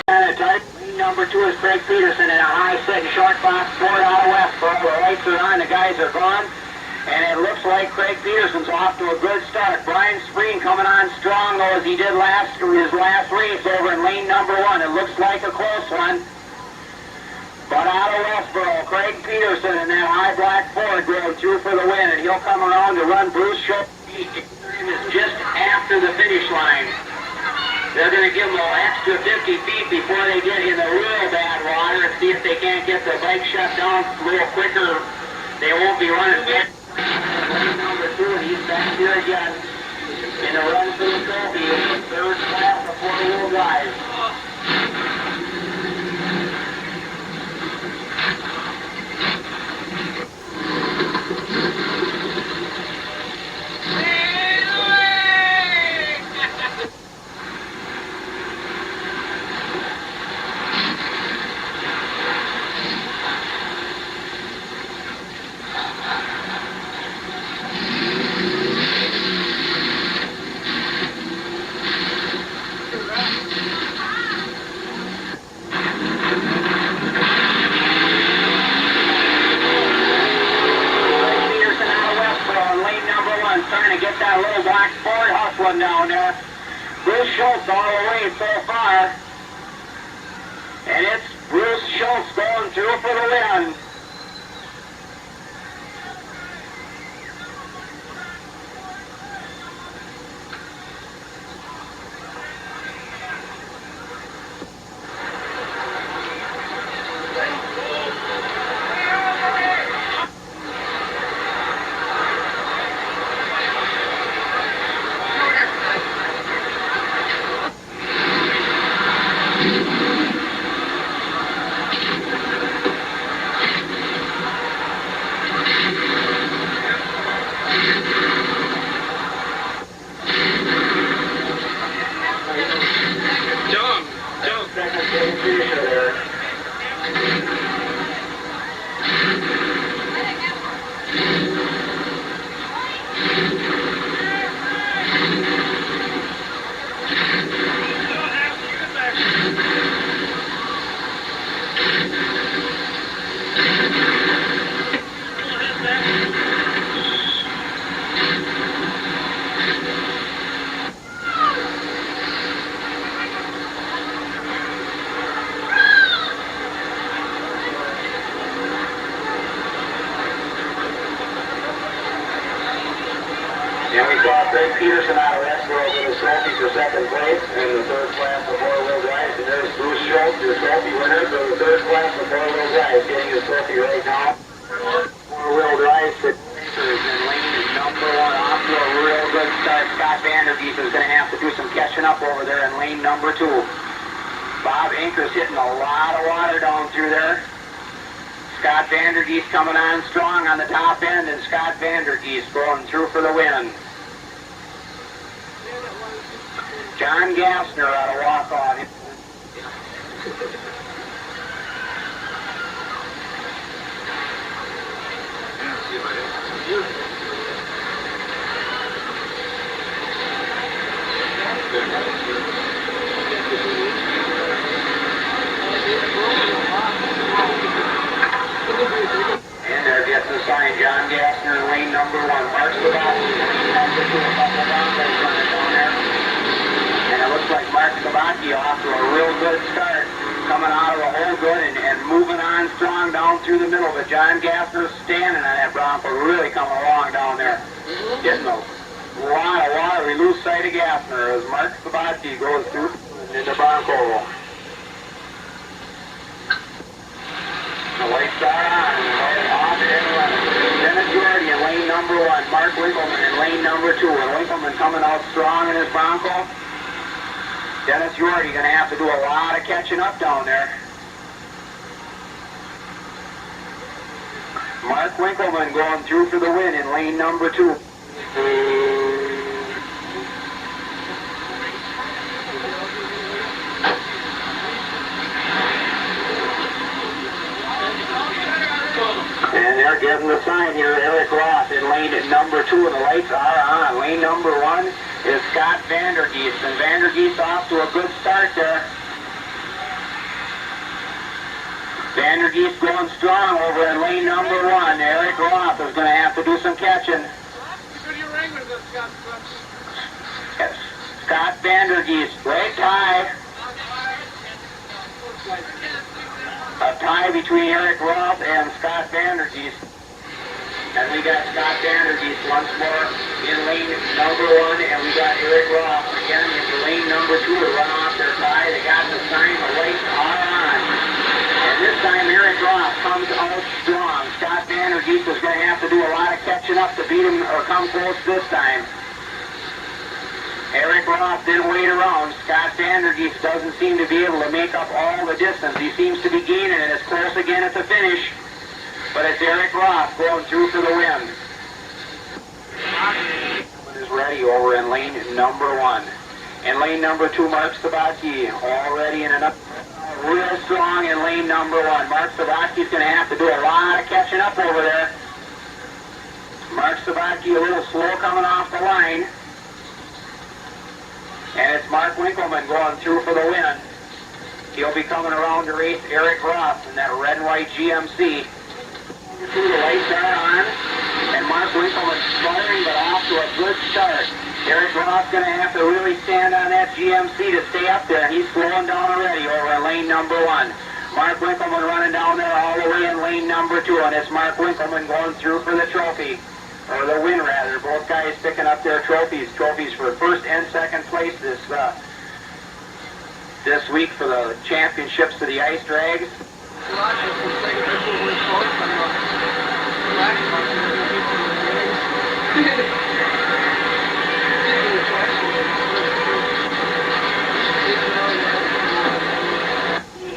And a tight number 2 is Craig Peterson in a high set short box Ford out of Westboro. The lights are on, the guys are gone. And it looks like Craig Peterson's off to a good start. Brian Spreen coming on strong though as he did his last race over in lane number 1. It looks like a close one. But out of Westboro, Craig Peterson in that high black Ford going through for the win. And he'll come around to run Bruce Schultz just after the finish line. They're going to give them an extra 50 feet before they get in the real bad water and see if they can't get the bike shut down a little quicker. They won't be running back. Number 2, and he's back here again in the run for the trophy. Third class of 4-wheel drive. Starting to get that little black Ford hustling down there. Bruce Schultz all the way so far. And it's Bruce Schultz going through for the win. And we saw Craig Peterson out of Westboro with his trophy for second place in the third class of 4-wheel drive. And there's Bruce Schultz, your trophy winner for the third class of 4-wheel drive, getting his trophy right now. 4-wheel drive for Racers in lane number 1 off to a real good start. Scott Vandergeest is going to have to do some catching up over there in lane number 2. Bob Anker's hitting a lot of water down through there. Scott Vandergeest coming on strong on the top end, and Scott Vandergeest going through for the win. John Gassner out of walk-on. And they're getting the sign, John Gassner in lane number 1. Mark Sabacki, lane number 2, a couple of Broncos running down there. And it looks like Mark Sabacki off to a real good start, coming out of the hole good and moving on strong down through through the middle, but John Gaffner's standing on that Bronco, really coming along down there. Getting a lot of water. We lose sight of Gaffner as Mark Sabatski goes through into Bronco. The lights are on. Off and running. Dennis Jordy in lane number 1. Mark Winkleman in lane number 2. And Winkleman coming out strong in his Bronco. Dennis Jordy going to have to do a lot of catching up down there. Mark Winkleman going through for the win in lane number 2. And they're getting the sign here, Eric Roth in lane number 2, and the lights are on. Lane number 1 is Scott Vandergeest, and Vandergeest off to a good start there. Vandergeest going strong over in lane number 1. Eric Roth is going to have to do some catching. Yes. Scott Vandergeest, great tie. A tie between Eric Roth and Scott Vandergeest. And we got Scott Vandergeest once more in lane number 1, and we got Eric Roth again into lane number 2 to run off their tie. They got the sign, the lights are on. And this time Eric Roth comes out strong. Scott Vandergeest is going to have to do a lot of catching up to beat him or come close this time. Eric Roth didn't wait around. Scott Vandergeest doesn't seem to be able to make up all the distance. He seems to be gaining it. It's close again at the finish. But it's Eric Roth going through for the win. Is ready over in lane number 1. In lane number 2, Mark Sabatski already in an up. Real strong in lane number 1. Mark Sabatski's going to have to do a lot of catching up over there. Mark Sabatski a little slow coming off the line. And it's Mark Winkleman going through for the win. He'll be coming around to race Eric Roth in that red and white GMC. The lights are on, and Mark Winkleman's starting, but off to a good start. Eric Roth's going to have to really stand on that GMC to stay up there, and he's slowing down already over in lane number 1. Mark Winkleman running down there all the way in lane number 2, and it's Mark Winkleman going through for the trophy. Or the win, rather. Both guys picking up their trophies for first and second place this week for the championships of the ice drags.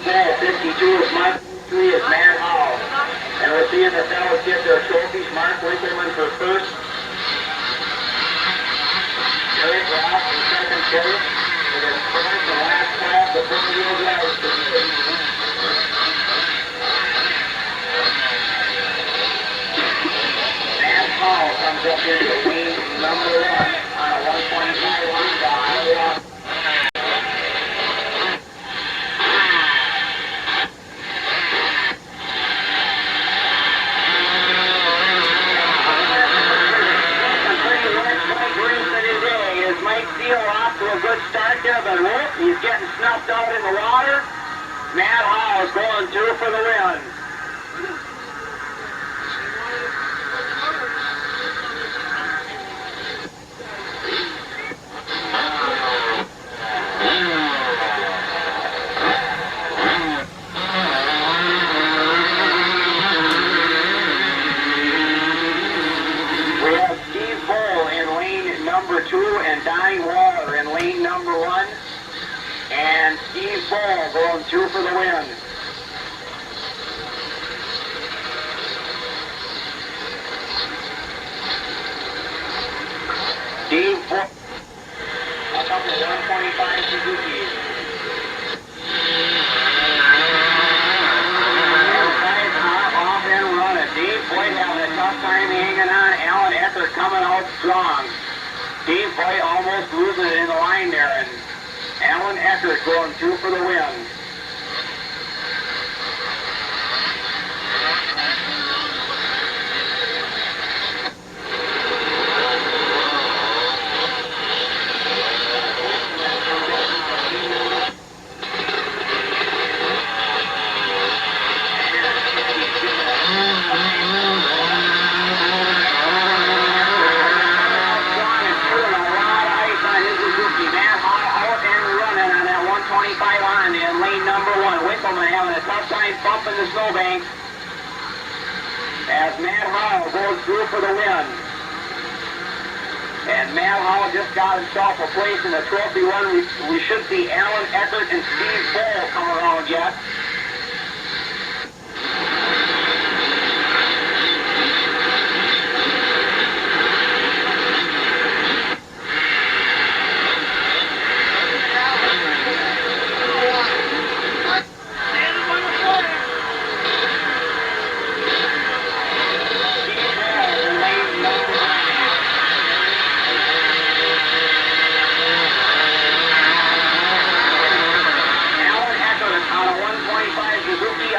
Ball 52 is Mike, 3 is Matt Hall. And we're seeing the fellas get their trophies. Mark Winkleman for first. Eric Roth in second place. With his first and last class of four-wheel drives. Matt Hall comes up into lane number 1 on a 1.5 dial. Off to a good start there, but whoop, he's getting snuffed out in the water. Matt Hall is going through for the win. We have Steve Bull in lane number 2 and Donnie Waller in lane number 1. And Steve Bull going through for the win. Steve Bull. A couple of 125 Suzuki's. Off and running. Dave Boyd having a tough time hanging on. Alan Eckert coming out strong. Dave Boyd almost losing it in the line there, and Alan Eckert going through for the win. Merrill goes through for the win. And Matt Hall just got himself a place in the trophy one. We should see Alan Eckert and Steve Bull come around yet.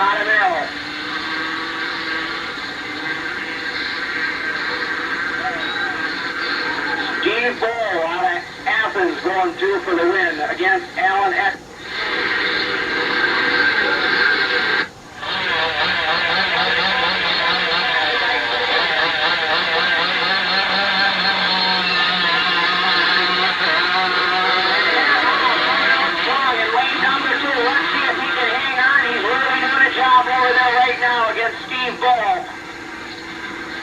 Out of Merrill. Steve Bull out of Athens going through for the win against Alan Eck. Over there right now against Steve Bull.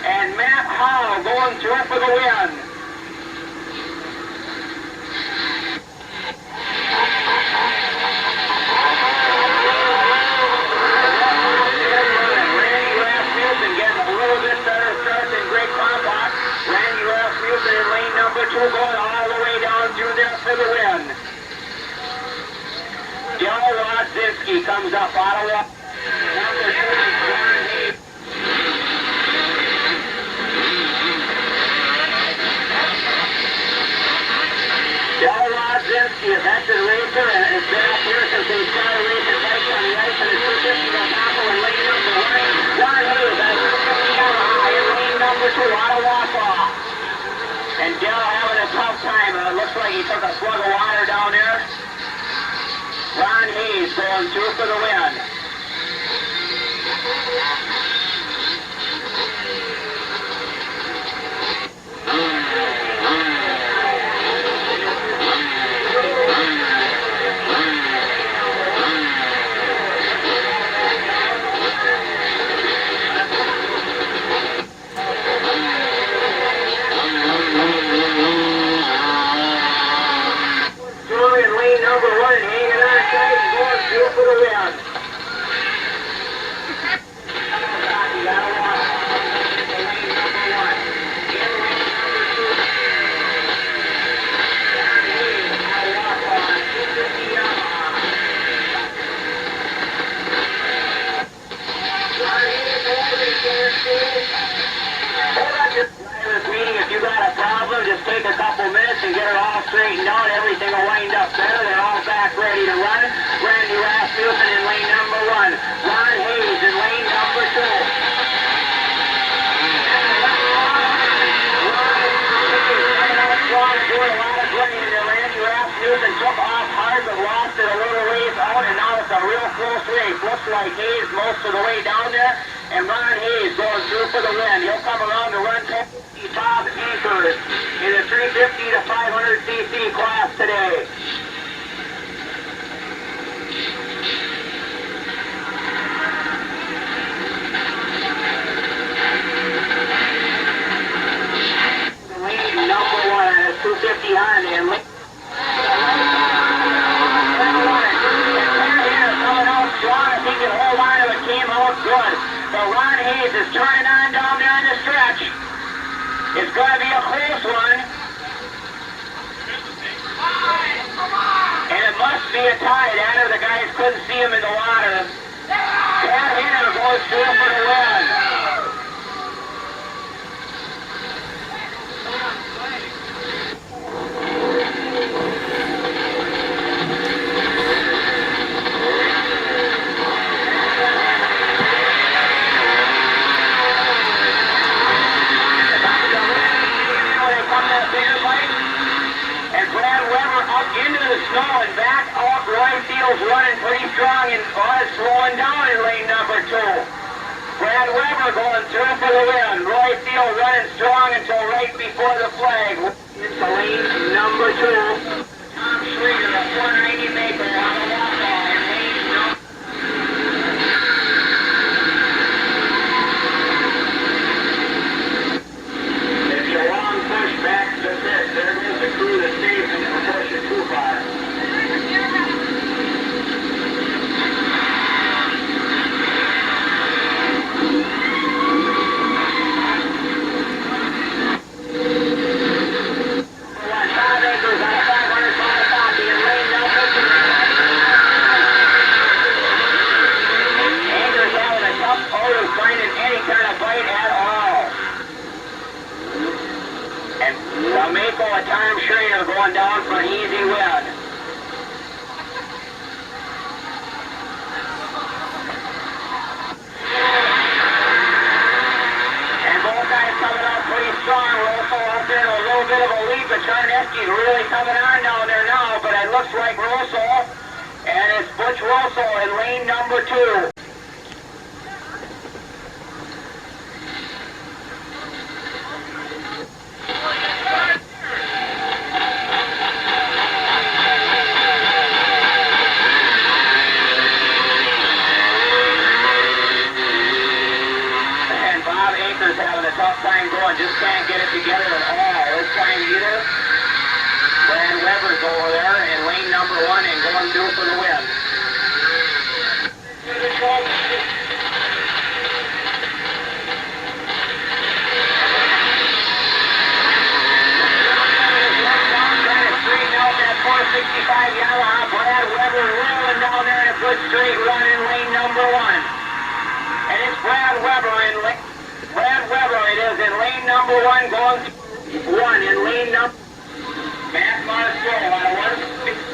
And Matt Howell going through for the win. Randy Rasmussen getting a little bit better start than Greg Pompok. Randy Rasmussen in lane number 2 going all the way down through there for the win. Dale Rodzinski comes up out of what? Number 2 is Ron Hayes. Dale Rodzinski, a veteran racer, and has been up here since he started racing bikes on the ice in his 250 Yamaha in lane number 1. Ron Hayes has 250 Yamaha in lane number 2 out of Wausau. And Dale having a tough time. It looks like he took a slug of water down there. Ron Hayes going through for the win. In lane number 1 and hanging on tight and going through for the win. If you got a problem, just take a couple minutes and get it all straightened out. Everything will wind up better. They're all back ready to run. Randy Rasmussen in lane number 1. Ron Hayes in lane number 2. Doing a lot of grinding there. Randy Rasmussen took off hard but lost it a little ways out, and now it's a real close race. Looks like Hayes most of the way down there, and Ron Hayes going through for the win. He'll come around to run top anchors in the 350 to 500 cc class today. Lane number 1 on his 250 Honda and coming out strong. If he can hold on to it, came out good. But Ron Hayes is turning on down there in the stretch. It's going to be a close one. And it must be a tie. That or the guys couldn't see him in the water. Pat Hanna goes through for the win. And Brad Weber up into the snow and back out. Roy Fields running pretty strong and slowing down in lane number 2. Brad Weber going through for the win. Roy Fields running strong until right before the flag. Into lane number 2. Tom Schrader, a 490 maker on the Wausau in lane number 2. And the Maple and Tom Schrader going down for an easy win. And both guys coming up pretty strong. Russell up there in a little bit of a lead, but Charneski's really coming on down there now. But it looks like Russell, and it's Butch Russell in lane number 2. Having a tough time going, just can't get it together at all this time either. Brad Weber's over there in lane number 1 and going through for the win. Trying to straighten out that 465 Yamaha. Brad Weber rolling down there in a good straight run in lane number 1. And it's Brad Weber in lane. Brad Weber, it is in lane number 1, going 1 in lane number. Matt Marceau on a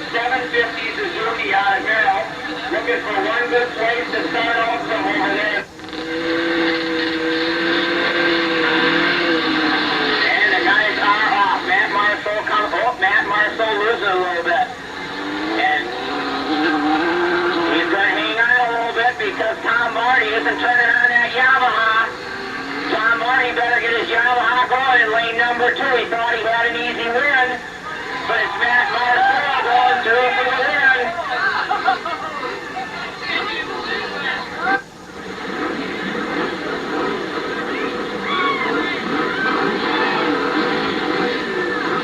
750 Suzuki out of Merrill, looking for one good place to start off from over there. And the guys are off. Matt Marceau comes. Oh, Matt Marceau losing a little bit, and he's going to hang on a little bit because Tom Marty isn't turning on that Yamaha. Tom Marty better get his Yamaha going in lane number 2. He thought he had an easy win, but it's Matt Marceau going through for the win.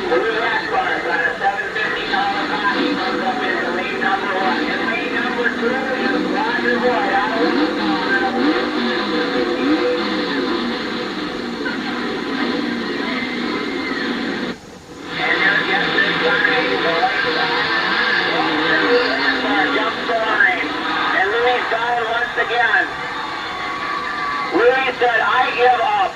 Blue Raspberry got a $750 copy, comes up into lane number 1. In lane number 2 is Roger Boyd out of again. Louis said, I give up.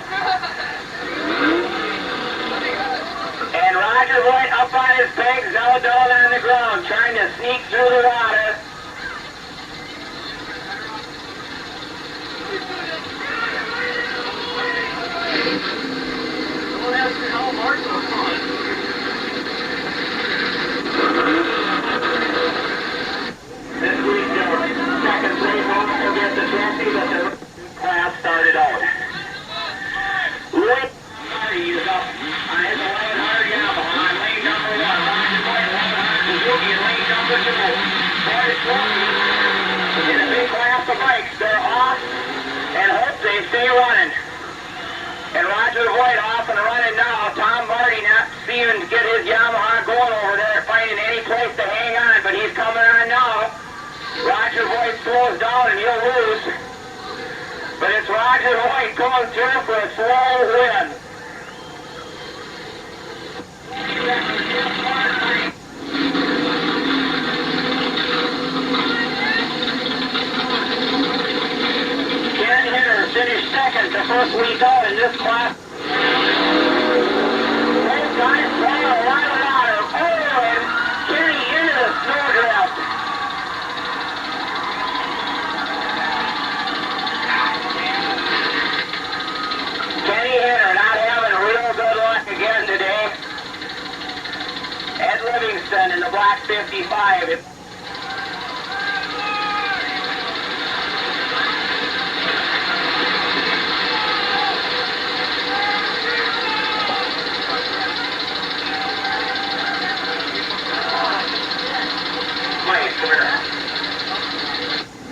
And Roger White up on his pegs, now down on the ground, trying to sneak through the water. Well, that's how Marshall's on. This week, second place will get the trophy, but the class started out. Louis Marty is up on his 1100 Yamaha on lane number 1. Roger White, 1100 Suzuki in lane number 2. Boys trophy in a big class of bikes. They're off and hope they stay running. And Roger White off and running now. Tom Marty not seeming to get his Yamaha going over there, finding any place to hang on, but he's coming on now. Roger White slows down and he'll lose. But it's Roger White going through for a slow win. Ken Hitter finished second the first week out in this class. Both guys playing a lot of water. Oh, and Kenny into the snowdrift. Kenny Hitter not having real good luck again today. Ed Livingston in the black 55.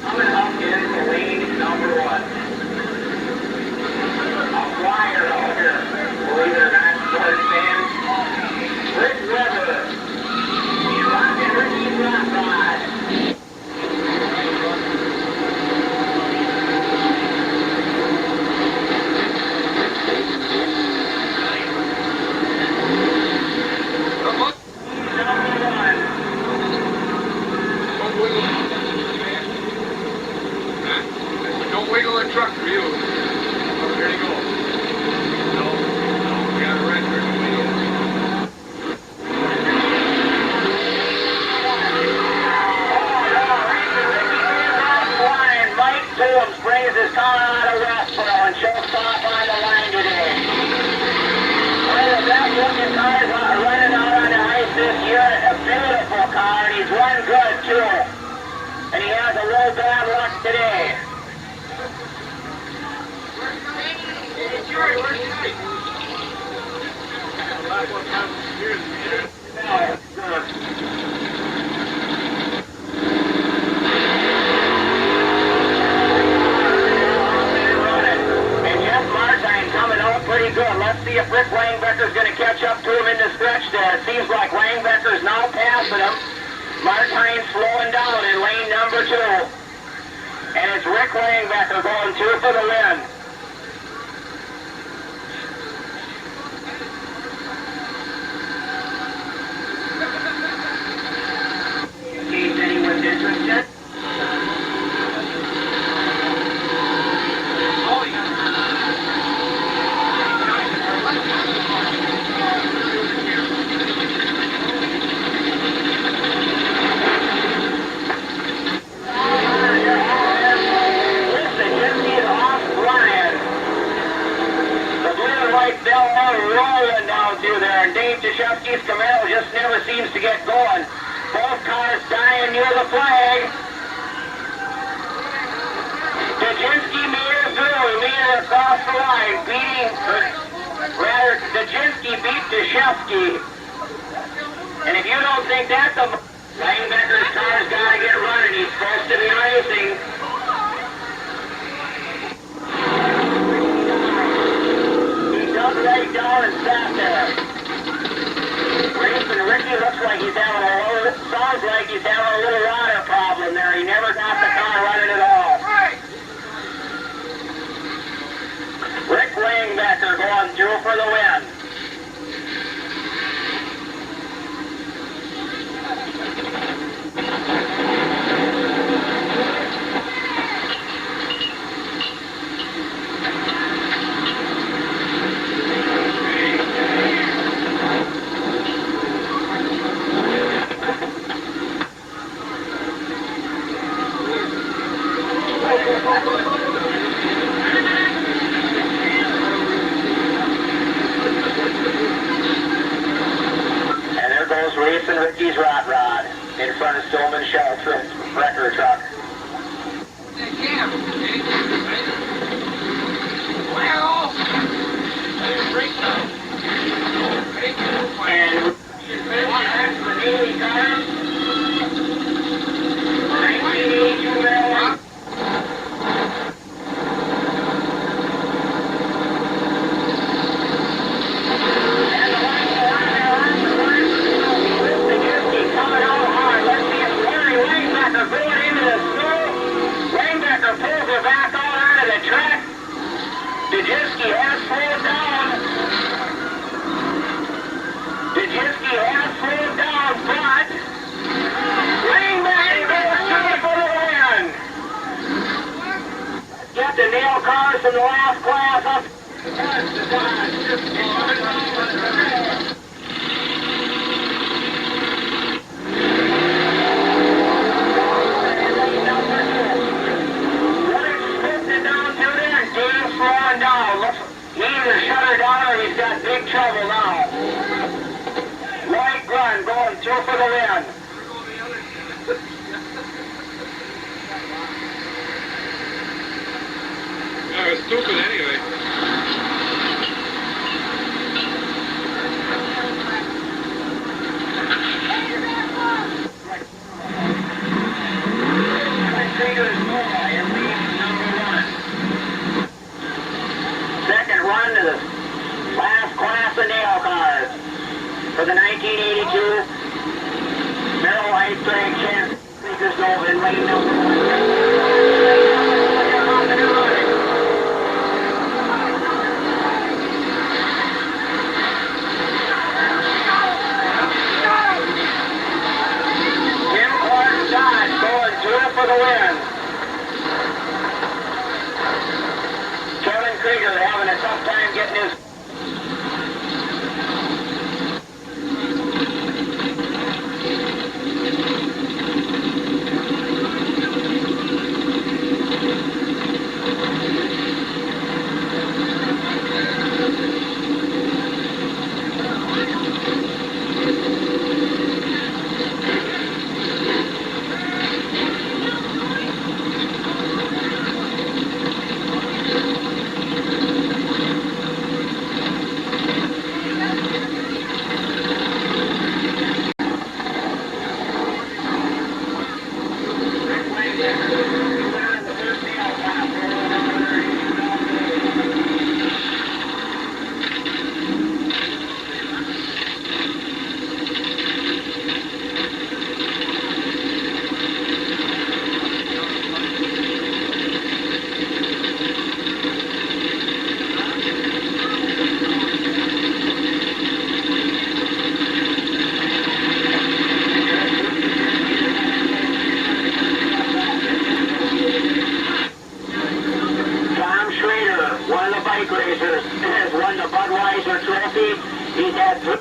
Coming up into lane number 1. A flyer out here, believe it or not, sports fans. Rick Weber. He's rocking Ricky's rock nail car, and he's run good too. And he has a little bad luck today. Pretty good. Let's see if Rick Langbecker's going to catch up to him in the stretch there. It seems like Langbecker's now passing him. Martine's slowing down in lane number 2. And it's Rick Langbecker going 2 for the win. In case anyone's interested. Rolling down through there, and Dave Deshefsky's Camaro just never seems to get going. Both cars dying near the flag. Dajinski made it through. He made it across the line, Dajinski beat Deshefsky. And if you don't think that's a... Langbecker's car's got to get running. He's supposed to be racing. Right down and sat there. Racing Ricky looks like he's having sounds like he's having a little water problem there. He never got the car running at all. Rick Langbecker going through for the win. Racing Ricky's Rot Rod in front of Stillman Sheltrid's wrecker truck. And the Daily car, 1982 Merrill. Dajinski has slowed down. Dajinski has slowed down, but Langbecker goes 2 for the win. Get the nail cars from the last class up. He either shut her down or he's got big trouble now. Light run going 2 for the win. Yeah, it's stupid anyway. Second run to the last class of nail cars for the 1982 Merrill Ice Drag Champ. Speakers over in lane number 1. For the win. Kevin Krieger having a tough time getting his... see he's had three.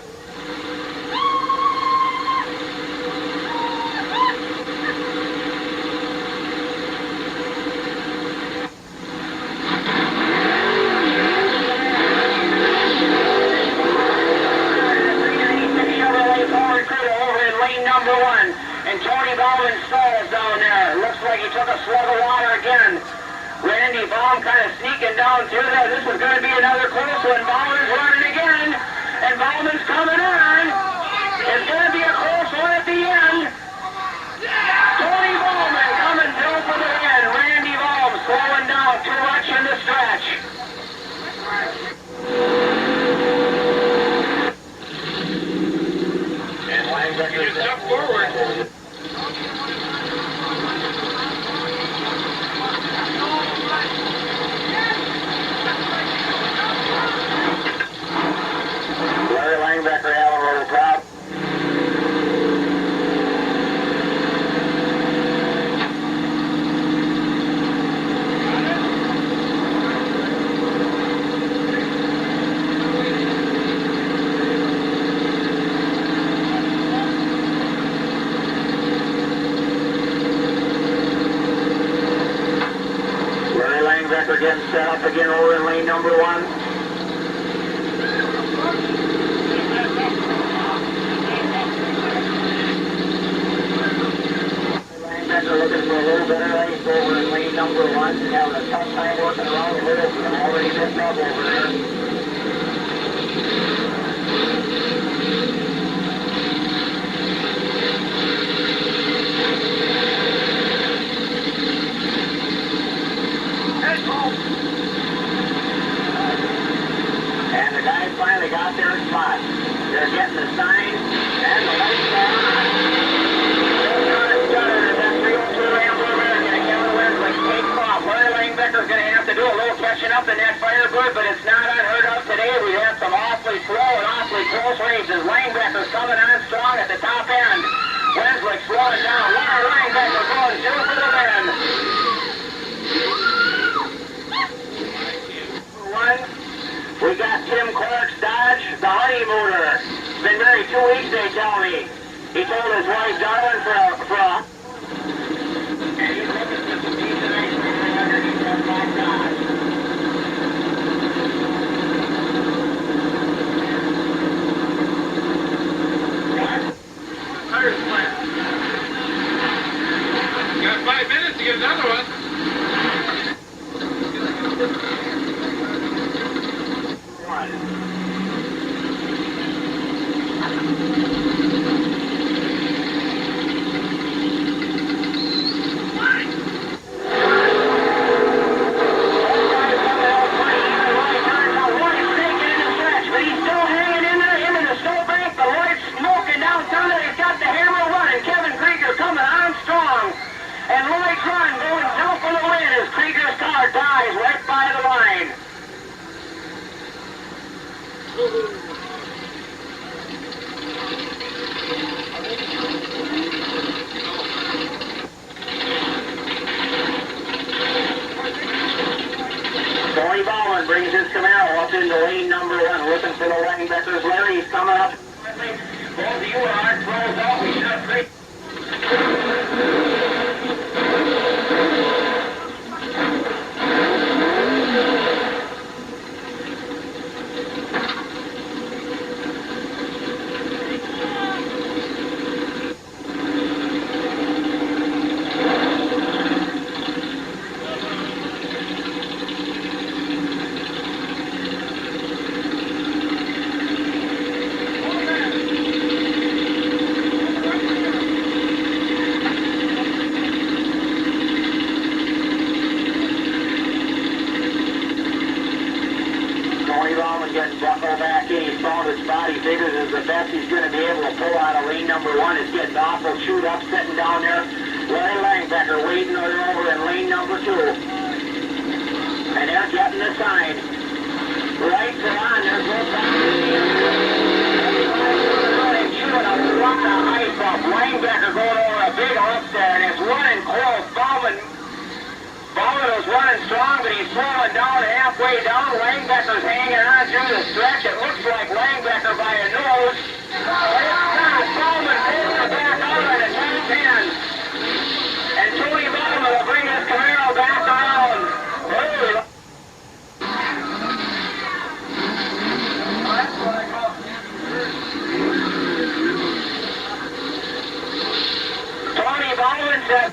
Number one, and Tony Bowman stalls down there. Looks like he took a slug of water again. Randy Baum kind of sneaking down through there. This is going to be another close one. Bowman's running again, and Bowman's coming on. It's going to be a close one at the end. Tony Bowman coming through for the win. Randy Baum slowing down too much in the stretch. You step forward. Larry Langbecker having a little problem. Langbecker getting set up again over in lane number one. Langbecker looking for a little bit of race over in lane number one. Having a tough time working around the middle, but already missed up over there. And the guys finally got their spot. They're getting the sign, and the lights are on. That 302 Rambler American, and Kevin Wesley takes off. Larry Langbecker's going to have to do a little catching up in that Firebird, but it's not unheard of today. We had some awfully slow and awfully close races. Langbecker's coming on strong at the top end. Wesley slowing down. Larry Langbecker going through for the win. We got Tim Clark's Dodge, the honeymooner. Been married 2 weeks, they tell me. He told his wife, darling, for a... And he's looking for some decent ice cream underneath that black Dodge. Tires flat. Got 5 minutes to get another one. Tony Bowman brings his Camaro up into lane number one, looking for the Langbeckers. Larry's coming up. Both of you are throws off. We should have three. Getting buckled back in, he's found his spot. He figures it's the best he's going to be able to pull out of lane number one. It's getting awful chewed up, sitting down there. Larry Langbecker waiting over in lane number two. And they're getting the sign. Lights are on, there's no sign. Everybody's chewing a lot of ice up. Langbecker going over a big hump there, and it's running close. Bowman was running strong, but he's slowing down halfway down. Langbecker Bowman's hanging on through the stretch. It looks like Langbecker by a nose. But it's not. Bowman pulls it back out at a top end. And Tony Bowman will bring this Camaro back around. Oh, Tony Bowman said.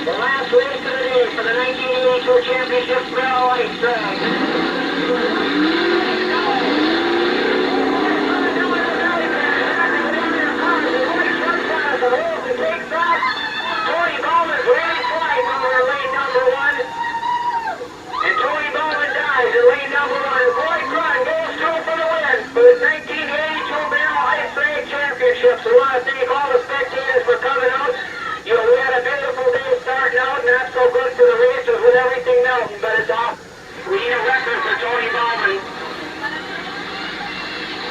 The last race of the day for the 1982 Championship Merrill racetrack. Tony Bowman's really flying over lane number 1. And Tony Bowman dies in lane number 1. Roy Crun goes through for the win for the 1982 Merrill Ice Drag Championships. We want to thank all the spectators for coming out. You know, we had a beautiful day starting out, not so good for the races with everything melting, but it's off. We need a record for Tony Bowman.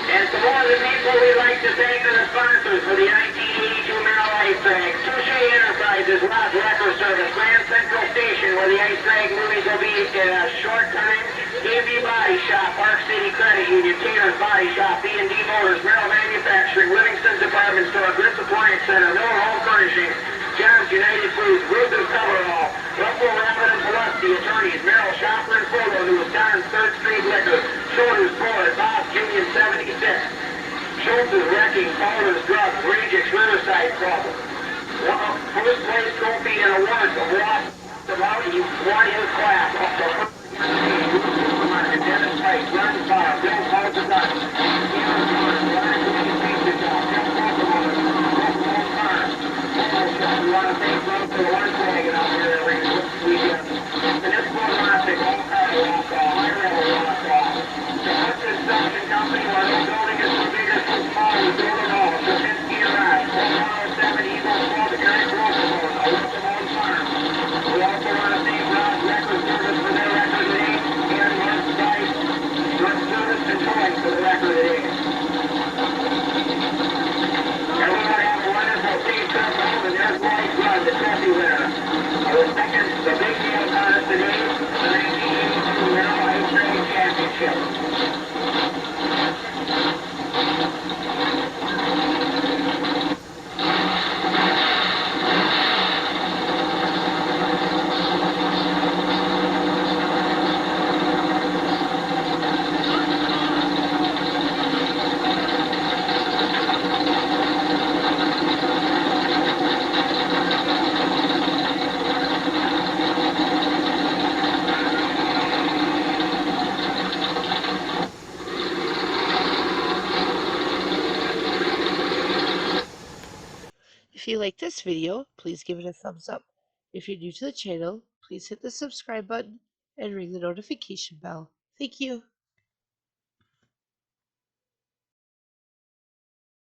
And some more of the people we'd like to thank are the sponsors for the 1982 Merrill Ice Drag. Touche Enterprises, Rod's Record Service, Grand Central Station, where the Ice Drag movies will be in a short time. D&B Body Shop, Park City Credit Union, Taylor's Body Shop, B&D Motors, Merrill Manufacturing, Livingston's Department Store, Grits Appliance Center, Miller Home Furnishing, John's United Foods, Ruth's Coverall, Russell, Rabbit, and Pulaski Attorneys, Merrill Shopper and Photo News, Don's 3rd Street Liquor, Shoulders Ford, Bob's Union 76, Schultz's Wrecking, Calder's Drugs, Regix Riverside Club. First place trophy and awards of Ross about he won his class. Dennis Price, Ron Farr, Bill Calderon, we want to thank Rob for the one wagon out here that ran this weekend. The Municipal Elastic, All Car Walk Off, High Level Walk Off. The Hunt Construction Company, where no building is too big or too small, we build it all. Shapinsky and Rush, 107 Eagle Club, Eric Roosevelt, Olympic Farm. We also want to thank Rod's Record Service for their record today, and Mark's Price, Mark's Service and Toys for the record today. And we want to have a wonderful safe trip home, and there's Lloyd Rudd, the trophy winner. The big deal contest today, the 1982 Merrill Ice Drag Championship. If you like this video, please give it a thumbs up. If you're new to the channel, please hit the subscribe button and ring the notification bell. Thank you.